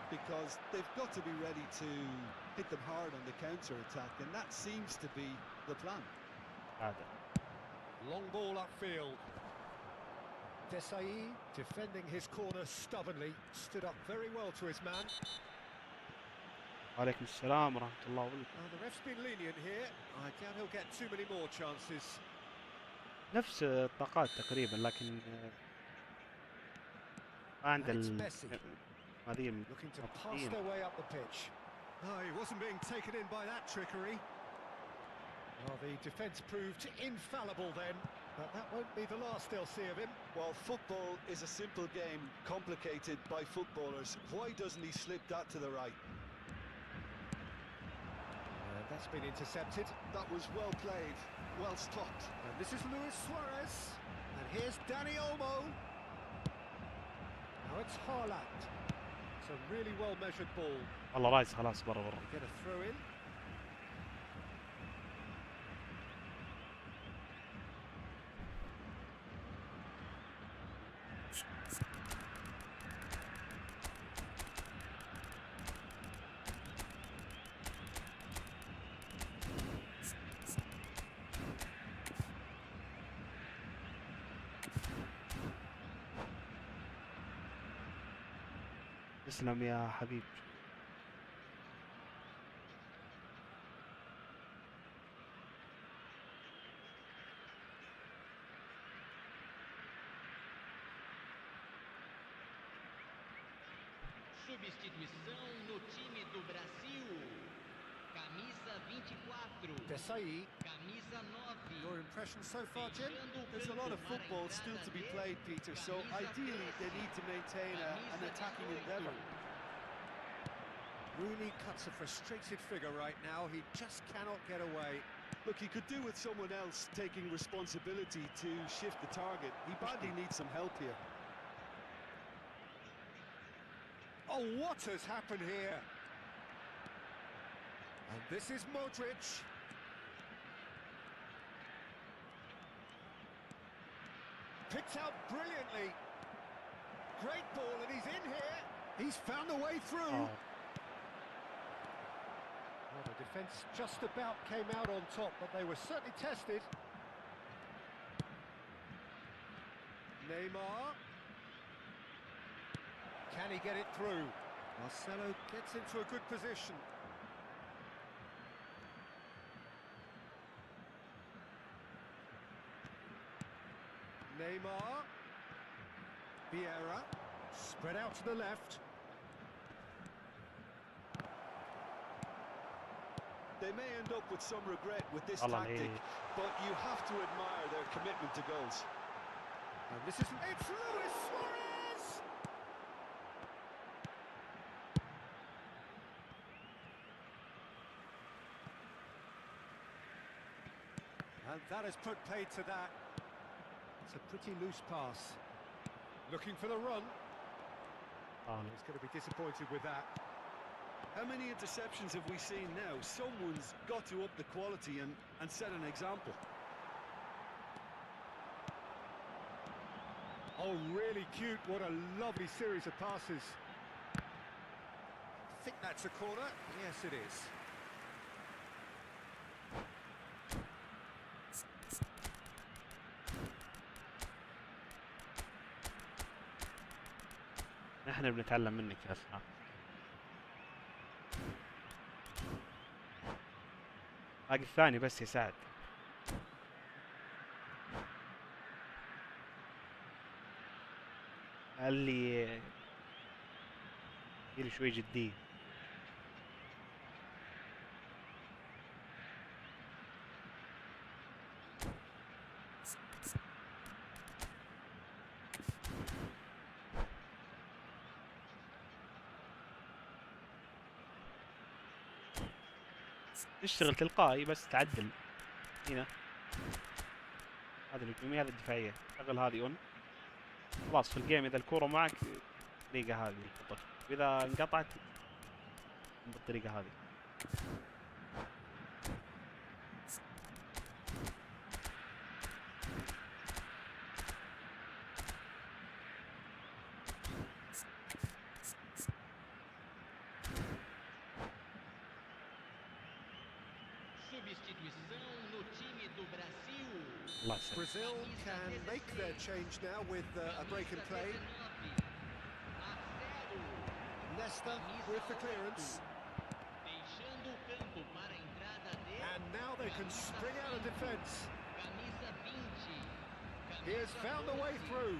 because they've got to be ready to hit them hard on the counter-attack, and that seems to be the plan. هذا. Long ball upfield. Desai defending his corner stubbornly, stood up very well to his man. وعليكم السلام ورحمة الله وبركاته. The ref's been lenient here. I doubt he'll get too many more chances. نفس الطاقات تقريبا، لكن ما عند And it's Messi هذه looking to pass المنطقيين. their way up the pitch. No, he wasn't being taken in by that trickery. Well, the defence proved infallible then, but that won't be the last they'll see of him. Well, football is a simple game, complicated by footballers. Why doesn't he slip that to the right? That's been intercepted. That was well played, well stopped. And this is Luis Suarez. And here's Dani Olmo. Now it's Haaland. It's a really well-measured ball. والله رايس خلاص برا. Get a throw in. تسلم يا حبيب. Substituição no time do Brasil. Camisa 24. Desai. Camisa 9. Your impression so far, Jim? There's a lot of football still to be played, Peter, so ideally they need to maintain an attacking endeavour. Rooney cuts a frustrated figure right now. He just cannot get away. Look, he could do with someone else taking responsibility to shift the target. He badly needs some help here. Oh, what has happened here? And this is Modric. Picked out brilliantly. Great ball, and he's in here. He's found a way through. آه. Well, the defence just about came out on top, but they were certainly tested. Neymar. Can he get it through? Marcelo gets into a good position. Neymar. Vieira. Spread out to the left. They may end up with some regret with this Allah tactic, عليك. but you have to admire their commitment to goals. And this is... It's Luis Suarez! And that has put paid to that. It's a pretty loose pass. Looking for the run. آه. He's going to be disappointed with that. How many interceptions have we seen now? Someone's got to up the quality and set an example. Oh, really cute. What a lovely series of passes. I think that's a corner. Yes, it is. نحن بنتعلم منك يا اسمع. باقي الثاني بس يا سعد. قال لي شوي جدية. تشتغل تلقائي بس تعدل هنا. هذا الهجومية هذا الدفاعية. شغل هذه اون. خلاص في الجيم اذا الكورة معك بالطريقة هذه الخطة، واذا انقطعت بالطريقة هذه. Substituição no time do Brasil. الله يسلمك. Brazil can make their change now with a break in play. Nesta with the clearance. Deixando o campo para a entrada de And now they can spring out of defence. camisa 20. He has found the way through.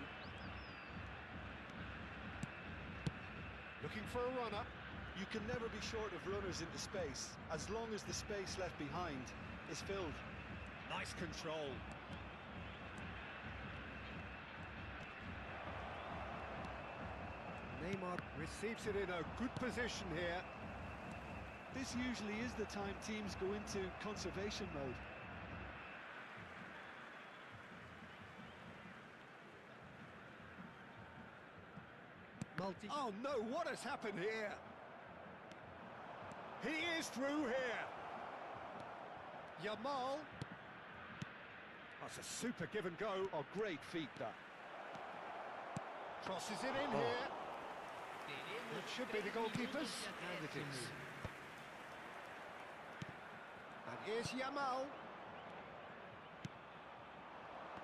Looking for a runner. You can never be short of runners into space, as long as the space left behind is filled. Nice control. Neymar receives it in a good position here. This usually is the time teams go into conservation mode. Oh no, what has happened here? He is through here. Yamal. That's a super give and go. Oh, great feat that. Crosses it in here. It should be the goalkeepers, and it is. And here's Yamal.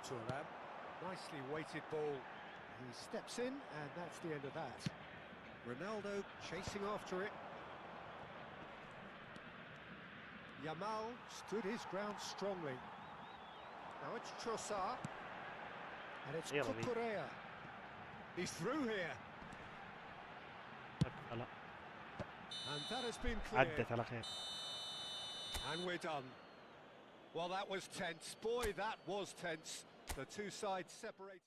Thuram. Nicely weighted ball. He steps in, and that's the end of that. Ronaldo chasing after it. Yamal stood his ground strongly. Now it's Trossard. And it's يلا بينا. Cucurella. He's through here. هلا And that has been cleared. عدت على خير. And we're done. Well, that was tense. Boy, that was tense. The two sides separate.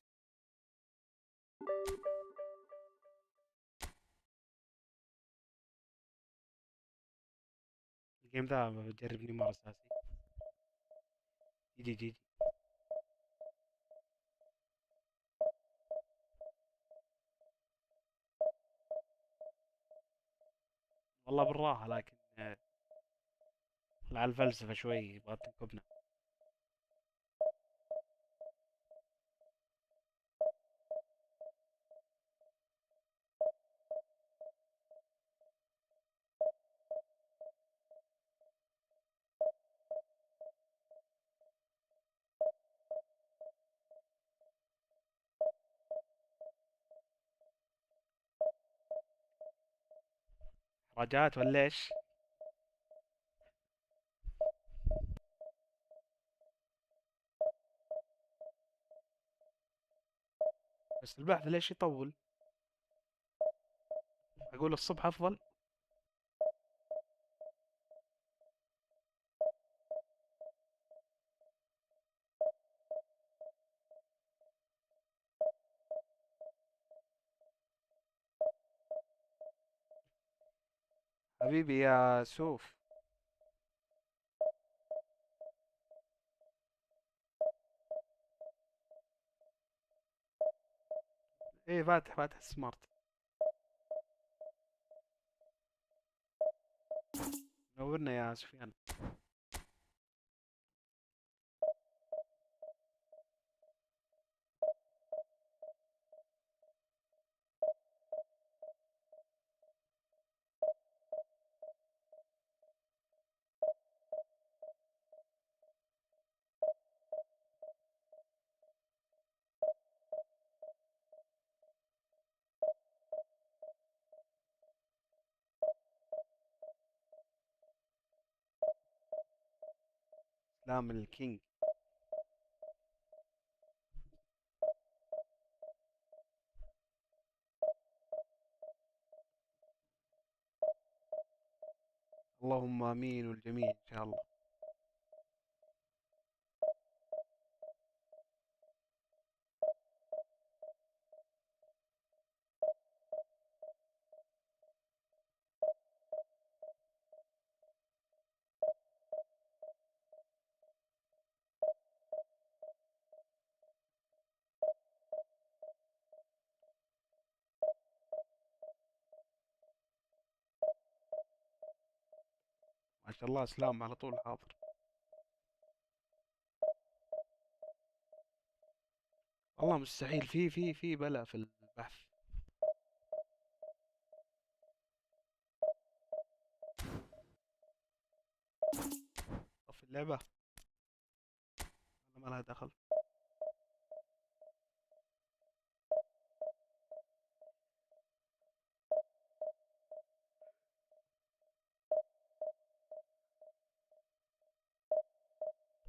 الجيم ذا بجرب نيمار اساسي. يجي والله بالراحة، لكن على الفلسفة شوي يبغى تنكبنا. رجعت ولا ايش؟ بس البحث ليش يطول؟ اقول الصبح افضل. حبيبي يا سوف. ايه فاتح سمارت. نورنا يا سفيان. سلام الكينج. اللهم امين والجميع ان شاء الله. ما شاء الله سلام على طول حاضر. والله مستحيل، في بلا في البحث. طف اللعبة، انا ما لها دخل.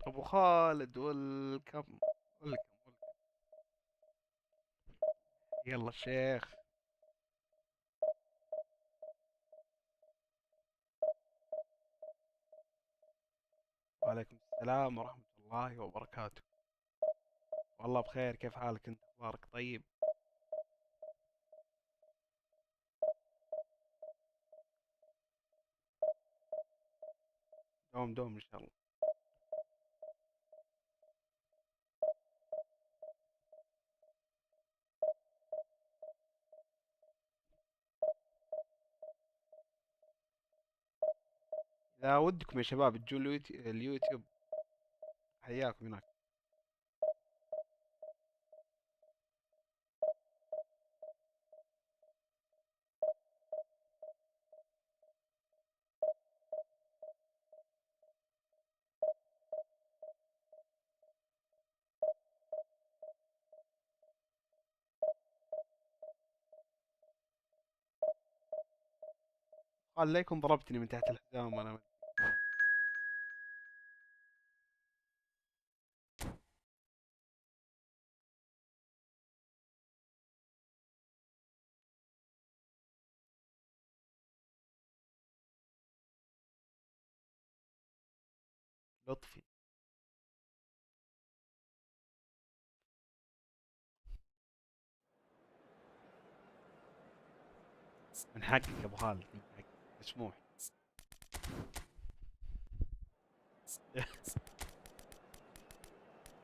ابو خالد والكم. يلا الشيخ. وعليكم السلام ورحمة الله وبركاته. والله بخير، كيف حالك انت؟ اخبارك طيب؟ دوم دوم ان شاء الله. اذا ودكم يا شباب تجوا اليوتيوب، حياكم هناك. قال ليكن ضربتني من تحت الحزام وانا لطفي. من حقك يا ابو خالد، من حقك، مسموح.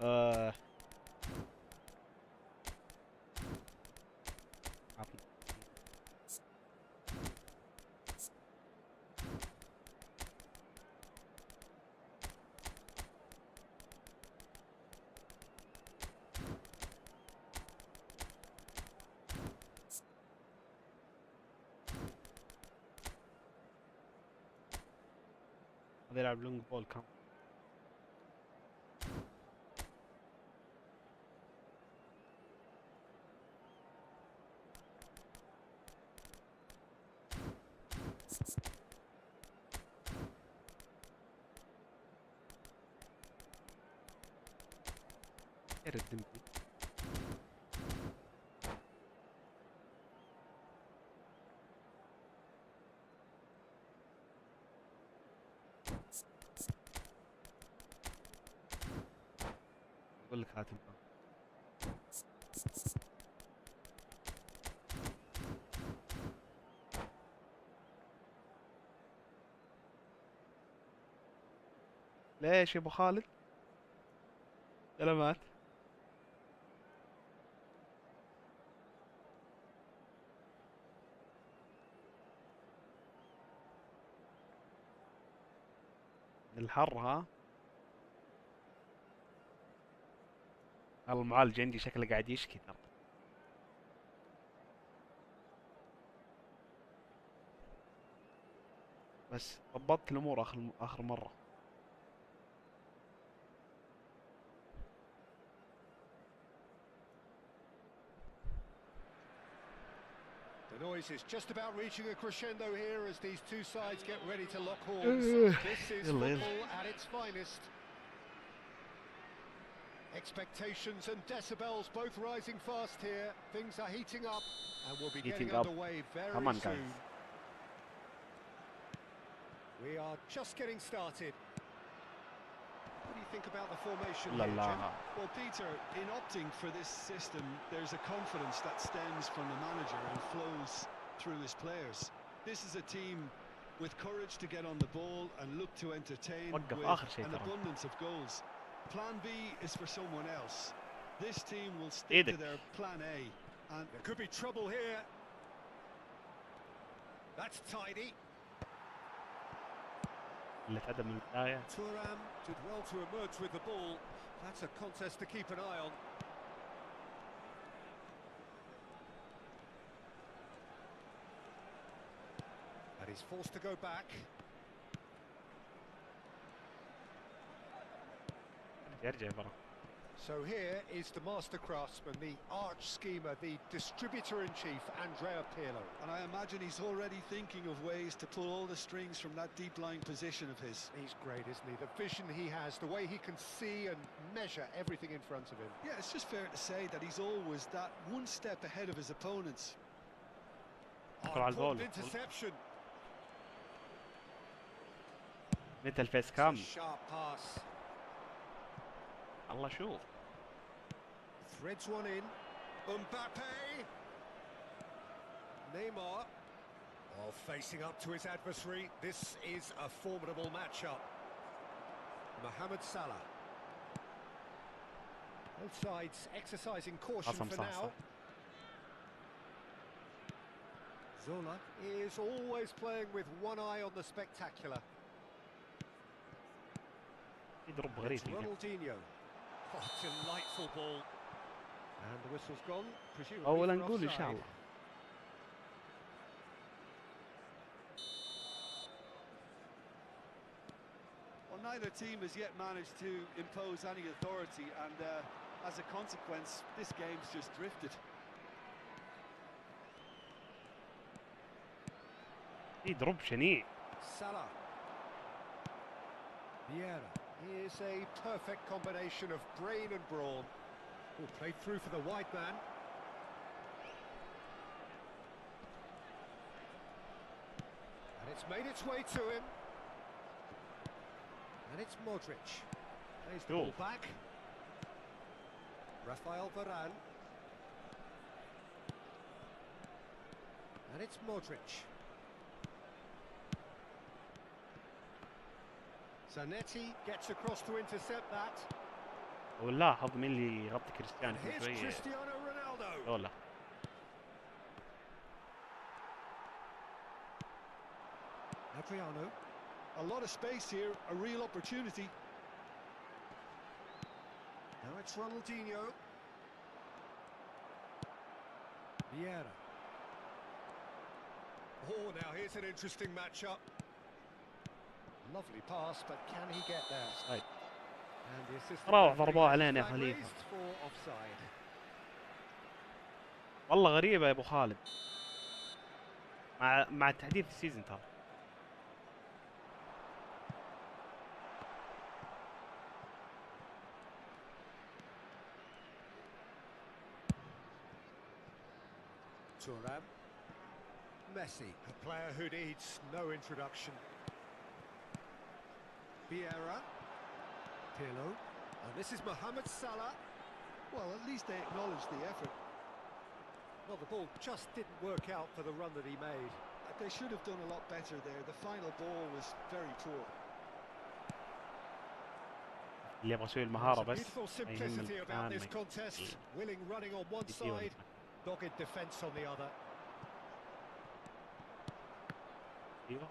آه. عطنا. هذا يلعب لونج بول كم. غير الدمبي. اقول لك هات الباب. ليش يا ابو خالد؟ سلامات. الحر ها. المعالج عندي شكله قاعد يشكي ترى. بس ضبطت الامور اخر مره. The noise is just about reaching a crescendo here as these two sides get ready to lock horns. This is football at its finest. Expectations and decibels both rising fast here. Things are heating up and we'll be getting underway very soon. We are just getting started. What do you think about the formation here, Jim? Well, Peter, in opting for this system, there's a confidence that stems from the manager and flows through his players. This is a team with courage to get on the ball and look to entertain with an abundance of goals. Plan B is for someone else. This team will stick to their plan A. And there could be trouble here. That's tidy. Thuram did well to emerge with the ball. That's a contest to keep an eye on. And he's forced to go back. So here is the master craftsman, the arch schemer, the distributor-in-chief, Andrea Pirlo. And I imagine he's already thinking of ways to pull all the strings from that deep-lying position of his. He's great, isn't he? The vision he has, the way he can see and measure everything in front of him. Yeah, it's just fair to say that he's always that one step ahead of his opponents. Important interception. مثل فيس كام. Sharp pass. الله شوف. Threads one in. Mbappe. Neymar. Oh, facing up to his adversary. This is a formidable matchup. Mohamed Salah. Both sides exercising caution for now. Zola is always playing with one eye on the spectacular. It's Ronaldinho. Oh, delightful ball. And the whistle's gone, presumably أولا for نقول إن offside. شاء الله. Well, neither team has yet managed to impose any authority, and as a consequence, this game's just drifted. يضرب شنيع. Salah. Vieira. Here's a perfect combination of brain and brawn. All played through for the wide man. And it's made its way to him. And it's Modric. Plays the ball back. Rafael Varane. And it's Modric. Zanetti gets across to intercept that. ولاحظ مين اللي يغطي كريستيانو Here's شوية. Cristiano Ronaldo. ولا. Adriano. A lot of space here, a real opportunity. Now it's Ronaldinho. Vieira. Oh, now here's an interesting matchup. Lovely pass, but can he get there? Offside. And the assistant روح referee ضربوه has علينا يا flag خليفة. raised for offside. والله غريبة يا ابو خالد. مع تحديث السيزون ترى. Thuram. Messi, a player who needs no introduction. Vieira. Pirlo. And this is Mohamed Salah. Well, at least they acknowledged the effort. Well, the ball just didn't work out for the run that he made. They should have done a lot better there. The final ball was very poor. اللي يبغى يسوي المهارة بس. Beautiful simplicity about this contest. Willing running on one side, dogged defence on the other. ايوه.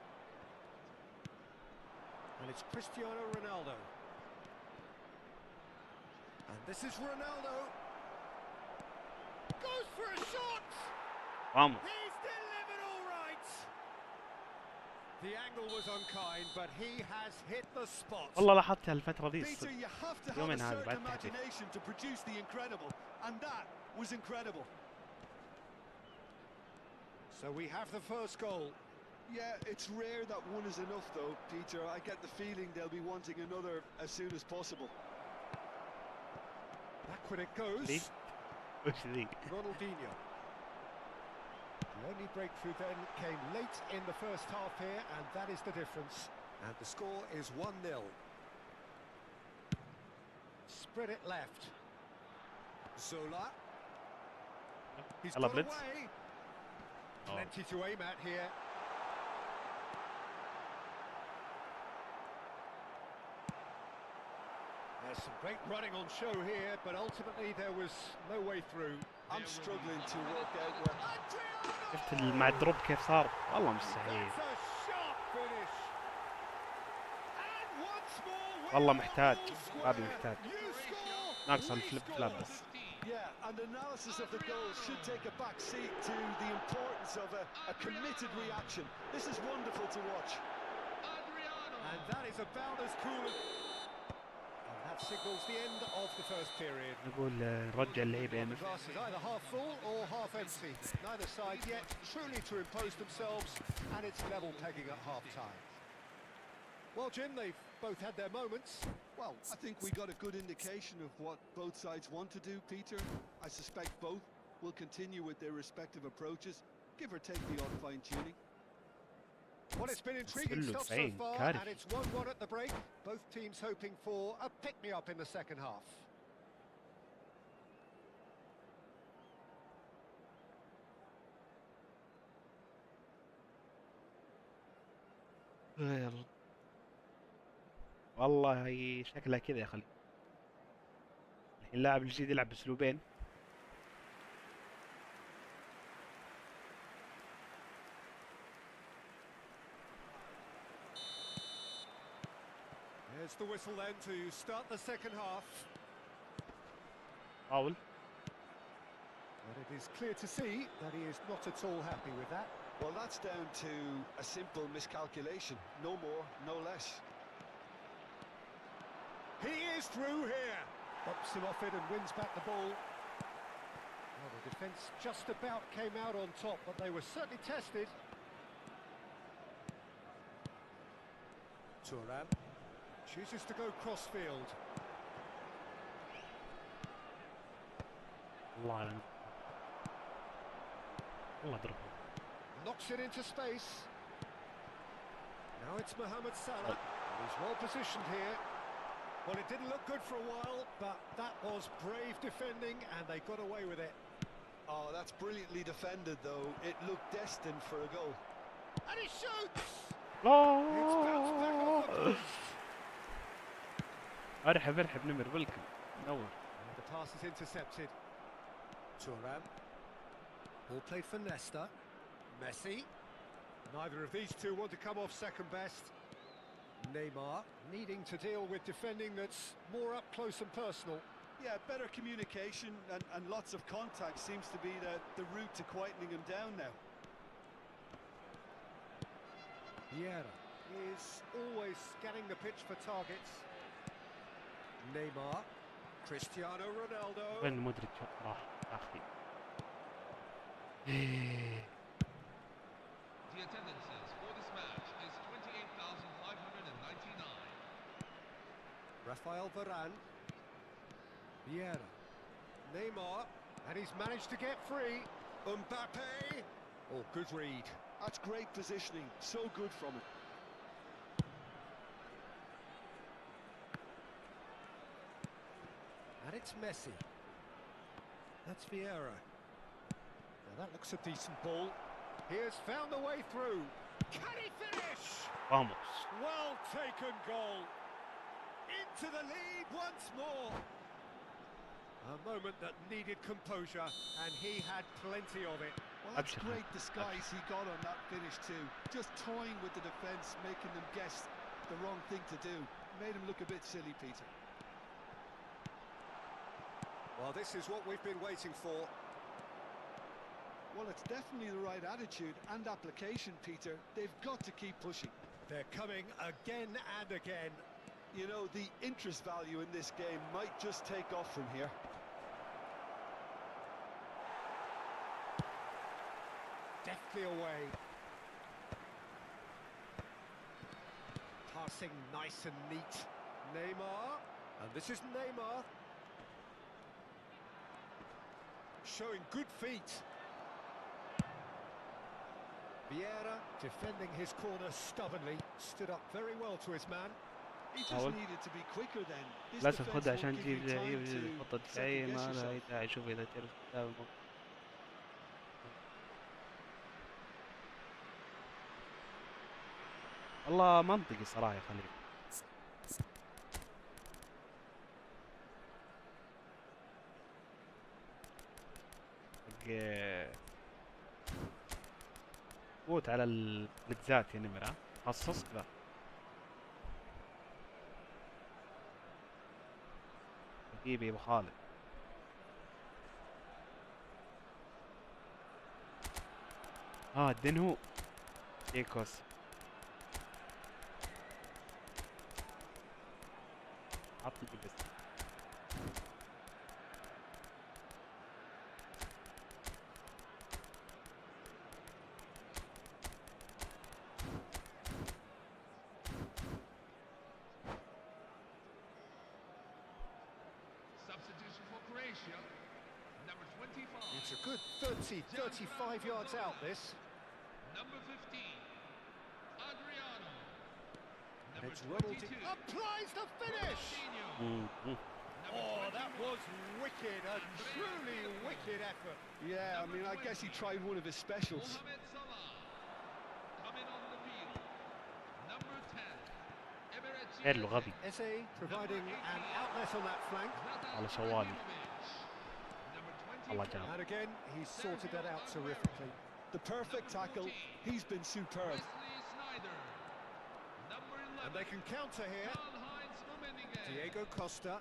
And it's Cristiano Ronaldo. And this is Ronaldo. Goes for a shot! Vamos. He's delivered all right! The angle was unkind, but he has hit the spot. والله لاحظت هالفترة دي Peter, you have to have a يومين هذا certain بعد التهديف. imagination to produce the incredible, and that was incredible. So we have the first goal. Yeah, it's rare that one is enough though, Peter. I get the feeling they'll be wanting another as soon as possible. Backward it goes. ليه؟ وش ذي؟ Ronaldinho. The only breakthrough then came late in the first half here, and that is the difference. And the score is 1-0. Spread it left. Zola. He's يلا got بليتز. away. Oh. Plenty to aim at here. There's some great running on show here, but ultimately there was no way through. I'm struggling to work out where... شفت مع الدروب كيف صار؟ والله مستحيل. That's a sharp finish. And once more, والله محتاج. هذا square. محتاج. You score, ناقص we الفليب score. فلاب بس. Yeah, and analysis of the goal should take a back seat to the importance of a committed reaction. This is wonderful to watch. And that is about as cool as... And that signals the end of the first period. نقول نرجع اللعيبة The يمين. glass is either half full or half empty. Neither side yet truly to impose themselves, and it's level pegging at half-time. Well, Jim, they've both had their moments. Well, I think we got a good indication of what both sides want to do, Peter. I suspect both will continue with their respective approaches, give or take the odd fine-tuning. Well, it's been intriguing كله stuff so فين؟ far, كارثي. and it's 1-1 at the break. Both teams hoping for a pick-me-up in the second half. والله هي شكلها كذا يا خلي. الحين اللاعب الجديد يلعب باسلوبين. There's the whistle then to start the second half. فاول. But it is clear to see that he is not at all happy with that. Well, that's down to a simple miscalculation. No more, no less. He is through here. Bumps him off it and wins back the ball. Well, the defence just about came out on top, but they were certainly tested. Thuram chooses to go crossfield. الله أعلم. والله ضربه. Knocks it into space. Now it's Mohamed Salah. He's well positioned here. Well, it didn't look good for a while, but that was brave defending, and they got away with it. Oh, that's brilliantly defended, though. It looked destined for a goal. And he shoots! It's bounced back off the لا. post. ارحب نمر بالكم. نور. And the pass is intercepted. Thuram. Ball played for Nesta. Messi. Neither of these two want to come off second best. Neymar needing to deal with defending that's more up close and personal. Yeah, better communication and lots of contact seems to be the route to quietening him down now. Vieira is always scanning the pitch for targets. Neymar. Cristiano Ronaldo. وين مودريتش راح اخي. The attendances for this match is 28,599. Rafael Varane. Vieira. Neymar. And he's managed to get free. Mbappe. Oh, good read. That's great positioning, so good from him. And it's Messi. That's Vieira. Now that looks a decent ball. He has found the way through. Can he finish? Vamos. Well taken goal. Into the lead once more. A moment that needed composure, and he had plenty of it. Well, that's Absolutely. great disguise he got on that finish too. Just toying with the defence, making them guess the wrong thing to do. Made him look a bit silly, Peter. Well, this is what we've been waiting for. Well, it's definitely the right attitude and application, Peter. They've got to keep pushing. They're coming again and again. You know, the interest value in this game might just take off from here. Deftly away. Passing nice and neat. Neymar. And this is Neymar. Showing good feet. Vieira defending his corner stubbornly. Stood up very well to his man. He just حاول. needed to be quicker then. This للاسف defense خدها won't عشان give تجيب you time لعيب to الخطة الدفاعية second guess ما لها yourself. أي داعي. شوف إذا تعرف تتابع. والله منطقي صراحة يا خليل. فوت على البلكزات يا نمرة. خصص كذا. حبيبي ابو خالد. دينهو ايكوس. عطني بس. Substitution for Croatia. Number 25. It's a good 30, 35 yards out, this. Number 15. Adriano. And Number it's Ronald 22. applies the finish! Ronaldinho. Number Oh, that 21. was wicked, a truly wicked effort. Yeah, I mean, I guess he tried one of his specials. Mohamed Salah. Coming on the field. Number 10. Emirates حلو غبي. Eze providing an outlet on that flank. على شوالي. Number الله 24. جاب. And again, he's sorted that out terrifically. The perfect tackle. He's been superb. Wesley Sneijder. Number 11. And they can counter here. Karl-Heinz Rummenigge. Diego Costa.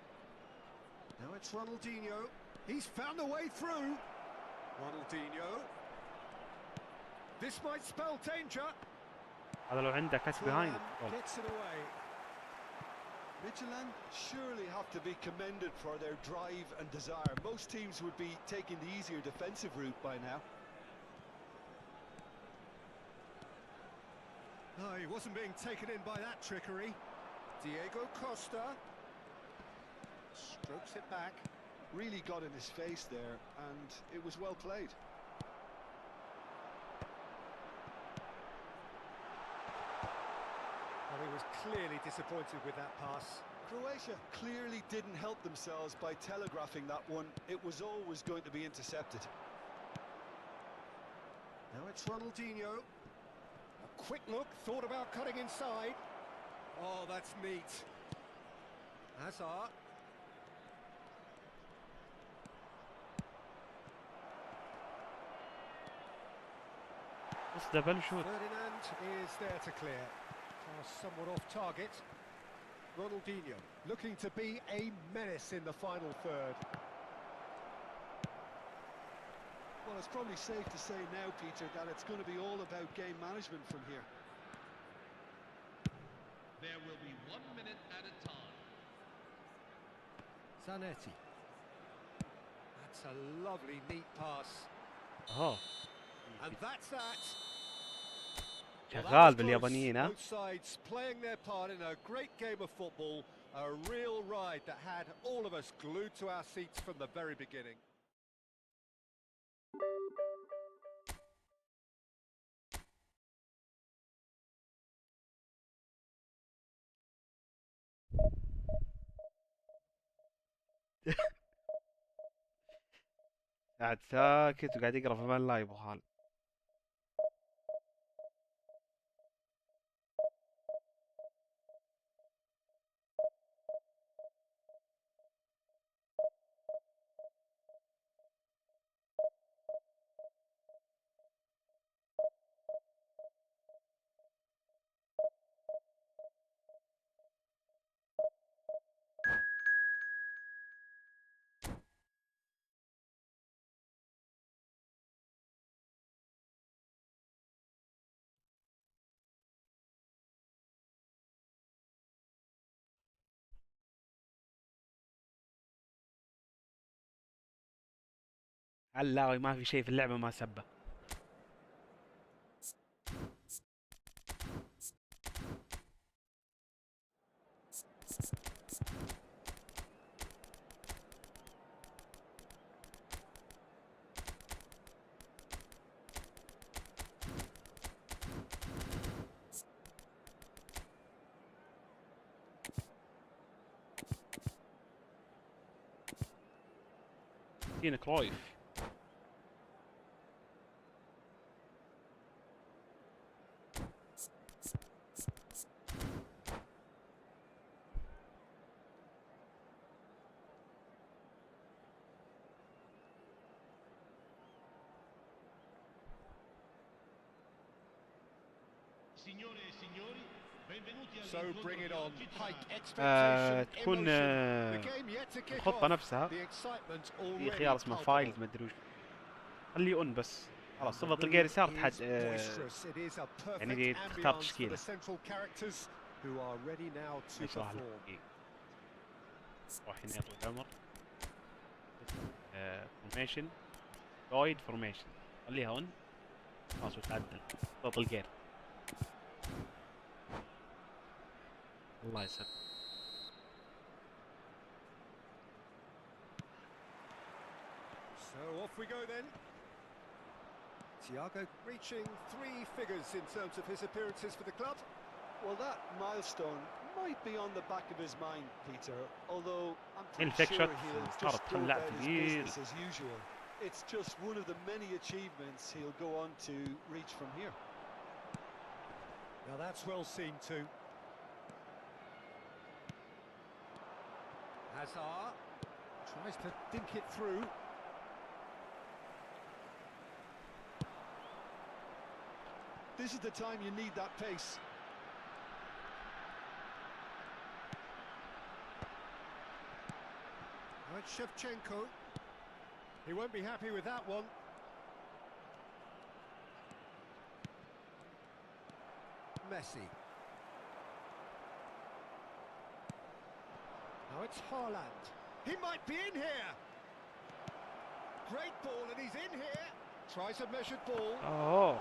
Now it's Ronaldinho. He's found a way through. Ronaldinho. This might spell danger. هذا لو عنده كاس بيهايند. Thuram gets it away. Midtjylland surely have to be commended for their drive and desire. Most teams would be taking the easier defensive route by now. Oh, he wasn't being taken in by that trickery. Diego Costa. Strokes it back. Really got in his face there, and it was well played. Well, he was clearly disappointed with that pass. Croatia clearly didn't help themselves by telegraphing that one. It was always going to be intercepted. Now it's Ronaldinho. A quick look, thought about cutting inside. Oh, that's neat. Hazard. بص دبل شوت. Ferdinand is there to clear. Pass somewhat off target. Ronaldinho looking to be a menace in the final third. Well, it's probably safe to say now, Peter, that it's going to be all about game management from here. There will be 1 minute at a time. Zanetti. That's a lovely, neat pass. And that's that. Well, that شغال was باليابانيين close. ها. Both sides playing their part in a great game of football. A real ride that had all of us glued to our seats from the very beginning. قاعد ساكت وقاعد يقرا في مان لايف ابو خالد. علاوي ما في شيء في اللعبة ما سبه. هنا كرويف. Signore e signori, benvenuti So bring it on. High آه expectation, تكون emotion. The game yet to kick الخطة off. نفسها The excitement في already خيار اسمه palpable. فايلز ما ادري وش. خليه اون بس. خلاص And the تضغط mood اليسار is تحد boisterous. It is a يعني perfect دي تختار ambience for تشكيلة. the central characters who are ready now to يشرح لك perform. دقيقة. روح هنا يا طويل العمر. فورميشن جايد فورميشن خليها اون. خلاص وتعدل. تضغط الجير. الله يسلمك. So off we go then. Thiago reaching 3 figures in terms of his appearances for the club. Well, that milestone might be on the back of his mind, Peter, although I'm الفيك pretty شوت sure he'll صارت just go خلع about his ثقيل. business as usual. It's just one of the many achievements he'll go on to reach from here. Now that's well seen too. Hazard tries to dink it through. This is the time you need that pace. Now it's Shevchenko. He won't be happy with that one. Messi. Now it's Haaland. He might be in here. Great ball, and he's in here. Tries a measured ball. اوه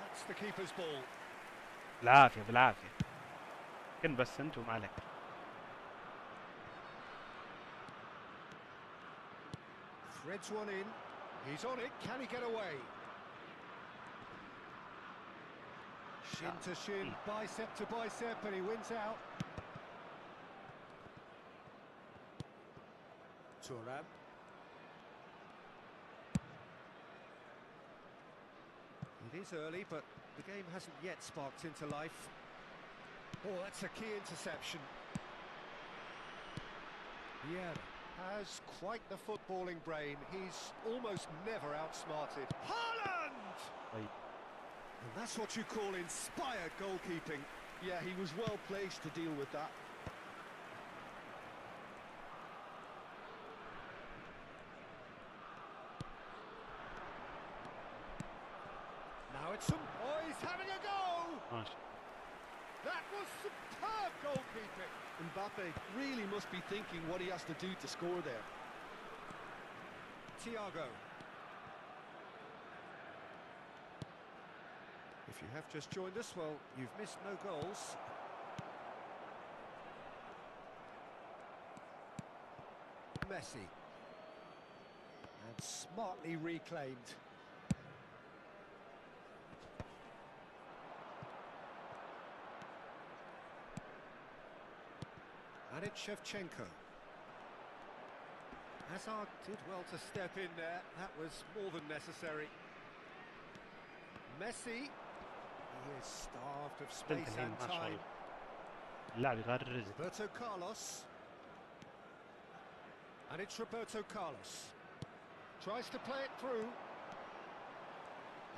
That's the keeper's ball. بالعافية بالعافية. كن بس انت وما عليك. Threads one in. He's on it. Can he get away? Shin to shin, bicep to bicep, and he wins out. Thuram. It is early, but the game hasn't yet sparked into life. Oh, that's a key interception. Yeah, has quite the footballing brain. He's almost never outsmarted. Haaland! طيب. And that's what you call inspired goalkeeping. Yeah, he was well placed to deal with that. Now it's some boys having a go! ماشي. That was superb goalkeeping. Mbappe really must be thinking what he has to do to score there. Thiago. If you have just joined us, well, you've missed no goals. Messi. And smartly reclaimed. And it's Shevchenko. Hazard did well to step in there. That was more than necessary. Messi. He is starved of space الحين and ما شاء time. الله. اللاعب يغرز. Roberto Carlos. And it's Roberto Carlos. Tries to play it through.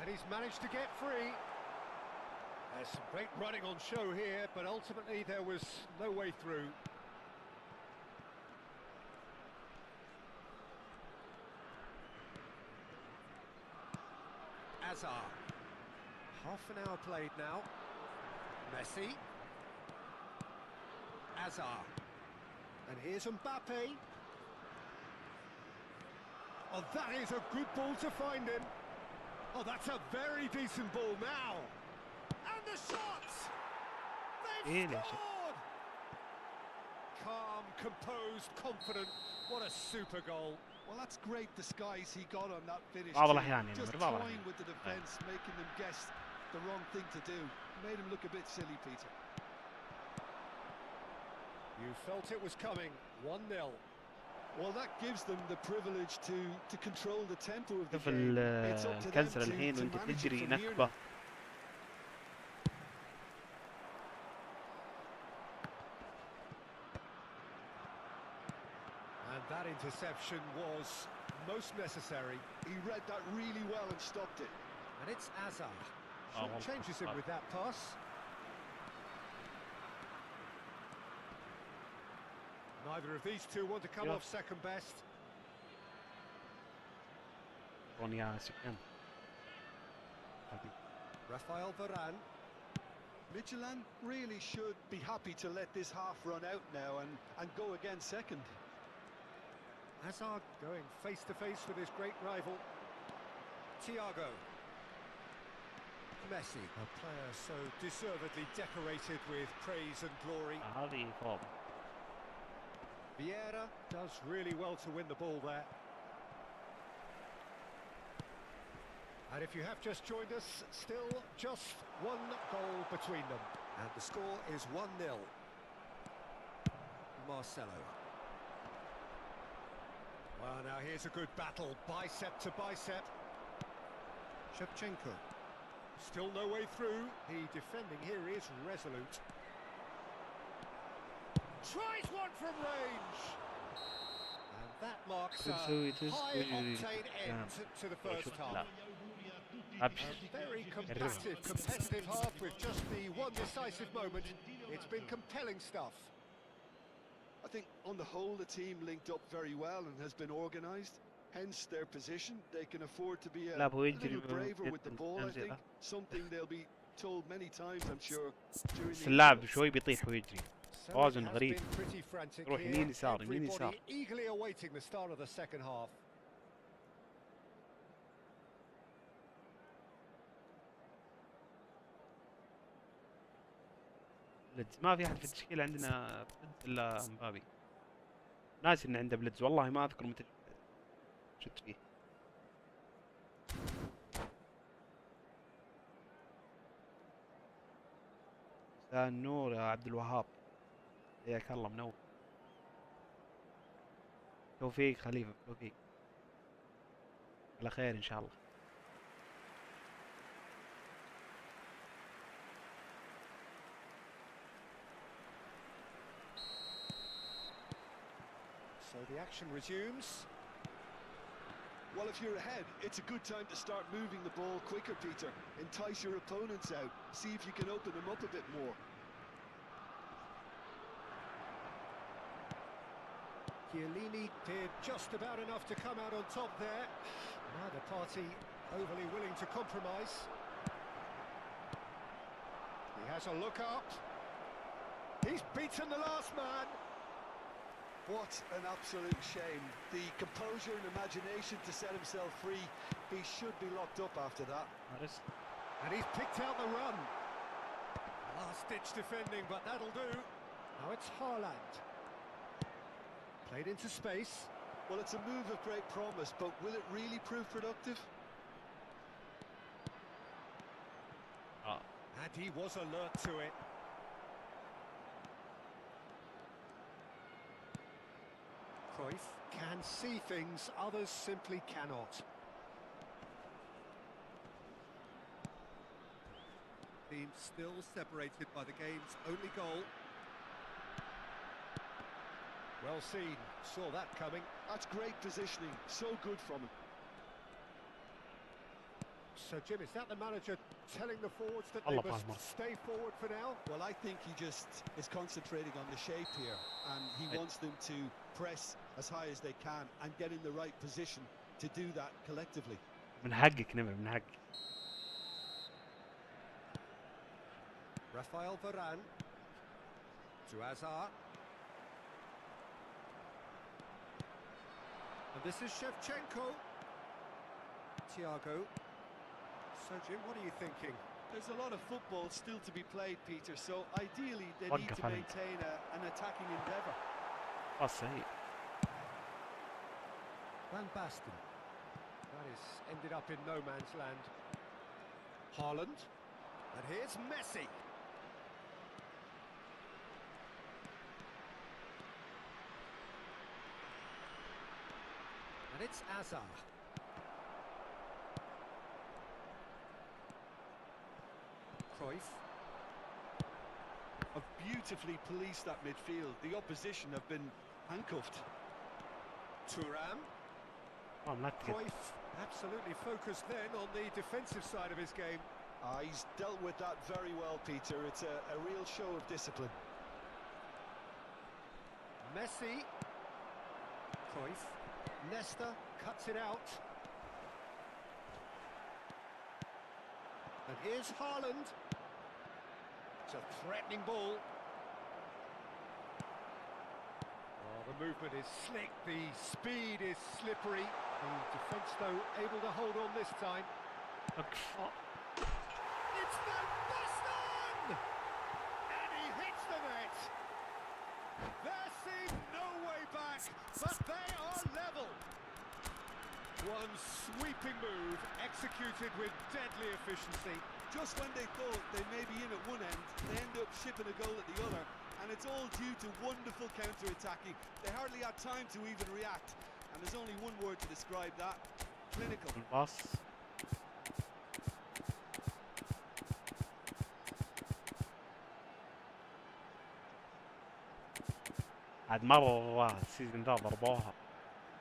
And he's managed to get free. There's some great running on show here, but ultimately there was no way through. Hazard. Half an hour played now. Messi. Hazard. And here's Mbappe. Oh, that is a good ball to find him. Oh, that's a very decent ball now. And the shots! They've إيه ليش؟ scored! Calm, composed, confident. What a super goal. Well, that's great disguise he got on that finish. بعض too. الأحيان يعني Just بعض toying الأحيان. with the defence, making them guess the wrong thing to do. Made him look a bit silly, Peter. You felt it was coming. 1-0. Well, that gives them the privilege to control the tempo of the شوف game. It's up to them الكنسل to الحين وأنت manage it تجري from here نكبة. now. And that interception was most necessary. He read that really well and stopped it. And it's Azar. Oh, well, Changes him with that pass. Neither of these two want to come Yeah. off second best. رونيا سكان. Rafael Varane. Midtjylland really should be happy to let this half run out now and go again second. Hazard going face to face with his great rival. Thiago. Messi, a player so deservedly decorated with praise and glory. هذه فاضي. Vieira does really well to win the ball there. And if you have just joined us, still just one goal between them. And the score is 1-0. Marcelo. Well, now here's a good battle, bicep to bicep. Shevchenko. Still no way through. The defending here is resolute. Tries one from range. And that marks a high-octane end to the first half. أبشر. A very competitive half with just the one decisive moment. It's been compelling stuff. I think on the whole the team linked up very well and has been organised. Hence their position. They can afford to be a لا هو يجري little braver with the ball, I think. بتنزل. Something they'll be told many times, I'm sure, during بس the اللاعب intervals. شوي بيطيح ويجري. So توازن it has غريب. been pretty frantic يروح here. يمين يسار يمين يسار. Everybody eagerly awaiting the start of the second half. بلدز ما في احد في التشكيلة عندنا بلدز الا مبابي. ناسي ان عنده بلدز والله ما اذكر متى شفت فيه. مساء النور يا عبد الوهاب. حياك الله منور. توفيق خليفة توفيق. على خير ان شاء الله. So the action resumes. Well, if you're ahead, it's a good time to start moving the ball quicker, Peter. Entice your opponents out. See if you can open them up a bit more. Chiellini did just about enough to come out on top there. Neither party overly willing to compromise. He has a look up. He's beaten the last man. What an absolute shame. The composure and imagination to set himself free. He should be locked up after that. مارس. And he's picked out the run. Last-ditch defending, but that'll do. Now it's Haaland. Played into space. Well, it's a move of great promise, but will it really prove productive? And he was alert to it. Cruyff can see things others simply cannot. Team still separated by the game's only goal. Well seen, saw that coming. That's great positioning, so good from him. So Jim, is that the manager telling the forwards that they Allah must Palmer. stay forward for now? Well, I think he just is concentrating on the shape here, and he wants them to press as high as they can and get in the right position to do that collectively. من حقك نمر من حقك. Rafael Varane to Azar. And this is Shevchenko. Thiago. So, Jim, what are you thinking? There's a lot of football still to be played, Peter, so ideally they What need to defending? maintain an attacking endeavour. باص سيء. Van Basten. That is ended up in no man's land. Haaland. And here's Messi. And it's Azar. Cruyff. Have beautifully policed that midfield. The opposition have been handcuffed. Thuram. Oh, منطقة. Cruyff absolutely focused then on the defensive side of his game. He's dealt with that very well, Peter. It's a real show of discipline. Messi. Cruyff. Nesta cuts it out. And here's Haaland. It's a threatening ball. Oh, the movement is slick, the speed is slippery. The defence, though, able to hold on this time. أكفأ. It's Van Basten! And he hits the net. There seemed no way back, but they are level. One sweeping move, executed with deadly efficiency. Just when they thought they may be in at one end, they end up shipping a goal at the other, and it's all due to wonderful counter-attacking. They hardly had time to even react, and there's only one word to describe that: clinical. الباص. عاد مرة السيزون ذا ضربوها.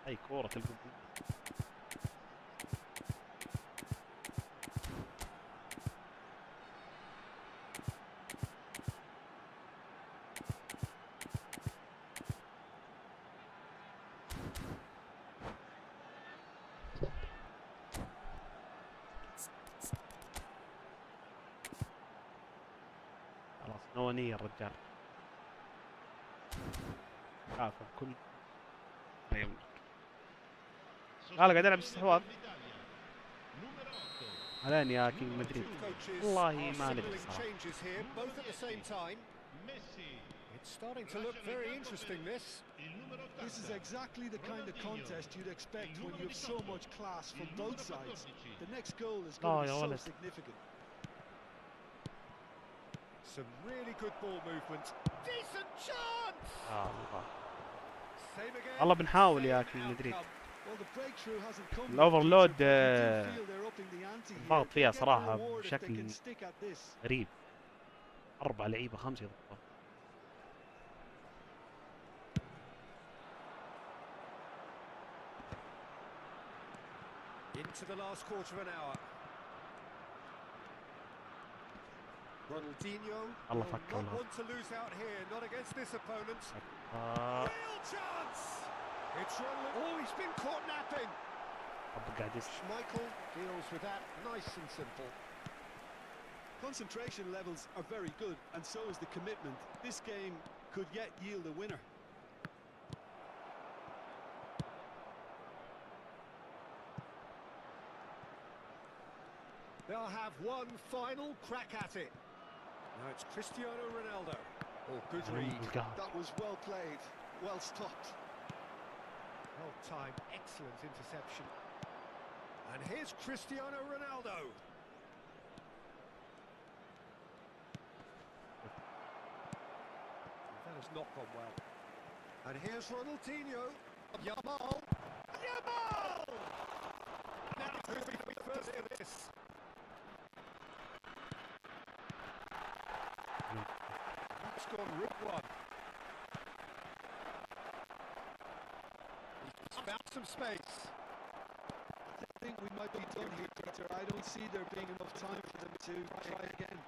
أي كورة تلقى. خلاص نونية الرجال. عافى كل ما يملك. قال قاعد يلعب استحواذ. الآن يا كينج مدريد. والله ما ندري صراحة. Changes here, both at the same time. It's starting to look very interesting, this. This is exactly the kind of contest you'd expect when you have so much class from both sides. The next goal is going to be so significant. Some really good ball movement. Decent chance! الله. Same again. والله بنحاول يا Same كينج مدريد. outcome. Well, the breakthrough hasn't come yet, الأوفرلود Peter, but you do feel they're upping the ante here. الضغط فيها They'll get the صراحة reward if they بشكل can stick at this. غريب. 4 لعيبة 5 يضبطون. Into the last quarter of an hour. Ronaldinho الله will فك not الله. want to lose out here, not against this opponent. آه. Real chance! It's Ronald. Oh, he's been caught napping. أبو قاعد يسحب. Schmeichel deals with that nice and simple. Concentration levels are very good, and so is the commitment. This game could yet yield a winner. They'll have one final crack at it. Now it's Cristiano Ronaldo. Oh, good read. القهر. That was well played, well stopped. Well timed, excellent interception. And here's Cristiano Ronaldo. That has not gone well. And here's Ronaldinho. Yamal. Yamal! Now who'll be first in this? That's gone route one. He's found some space. I think we might be done here, Peter. I don't see there being enough time for them to try again.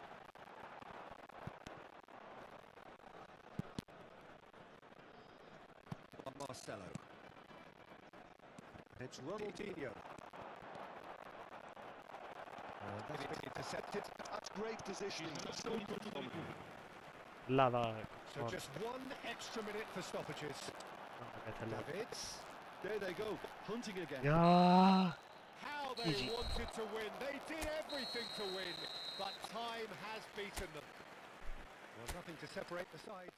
Marcelo. It's Ronaldinho. That's been intercepted. That's great positioning. So good from him. لا لا. So just one extra minute for stoppages. قتل. Davids. There they go, hunting again. ياه How they Easy. wanted to win. They did everything to win, but time has beaten them. Well, nothing to separate the sides.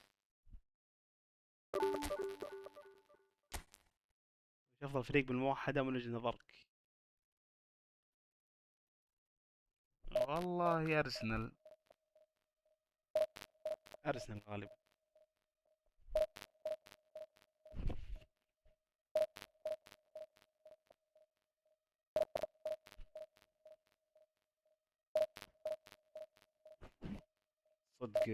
أفضل فريق بالموحدة من وجهة نظرك؟ والله أرسنال. أرسنال غالبا. صدق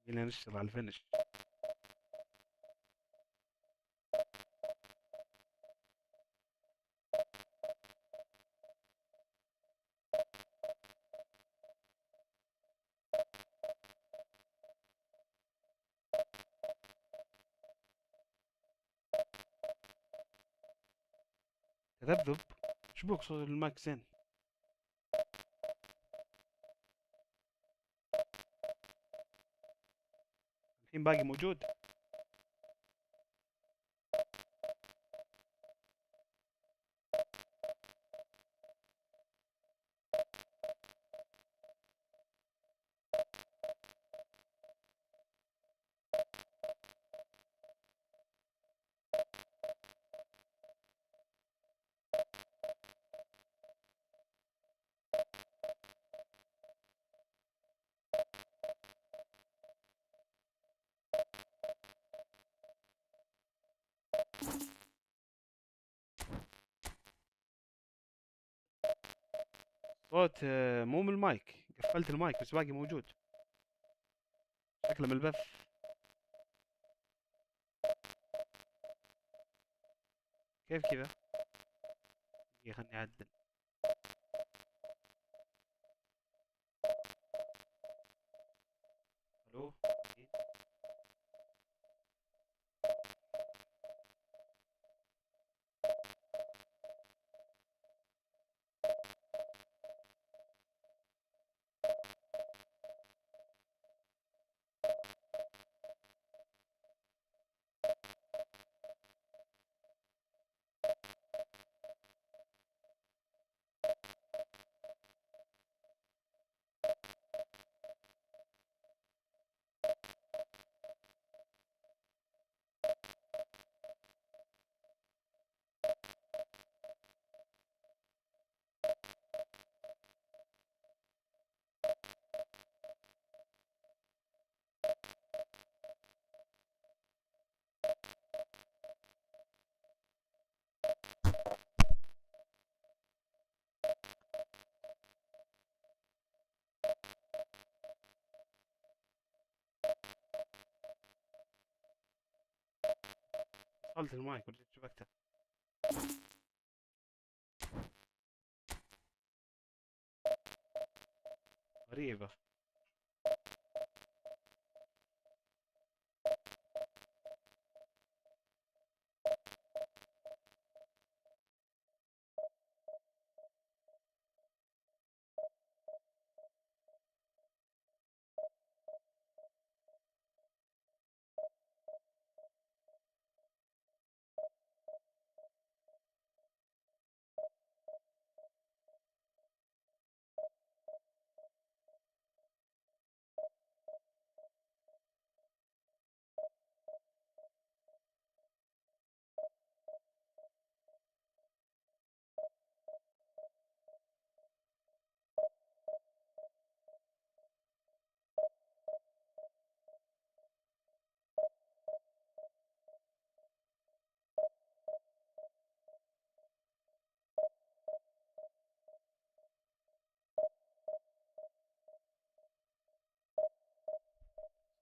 جينا نشتغل على الفينش. تذبذب. شبوك صوت المايك زين. الحين باقي موجود. صوت مو من المايك، قفلت المايك بس باقي موجود. شكله من البث. كيف كذا؟ خلني أعدل. الو. وصلت المايك ورجعت شبكته. غريبة.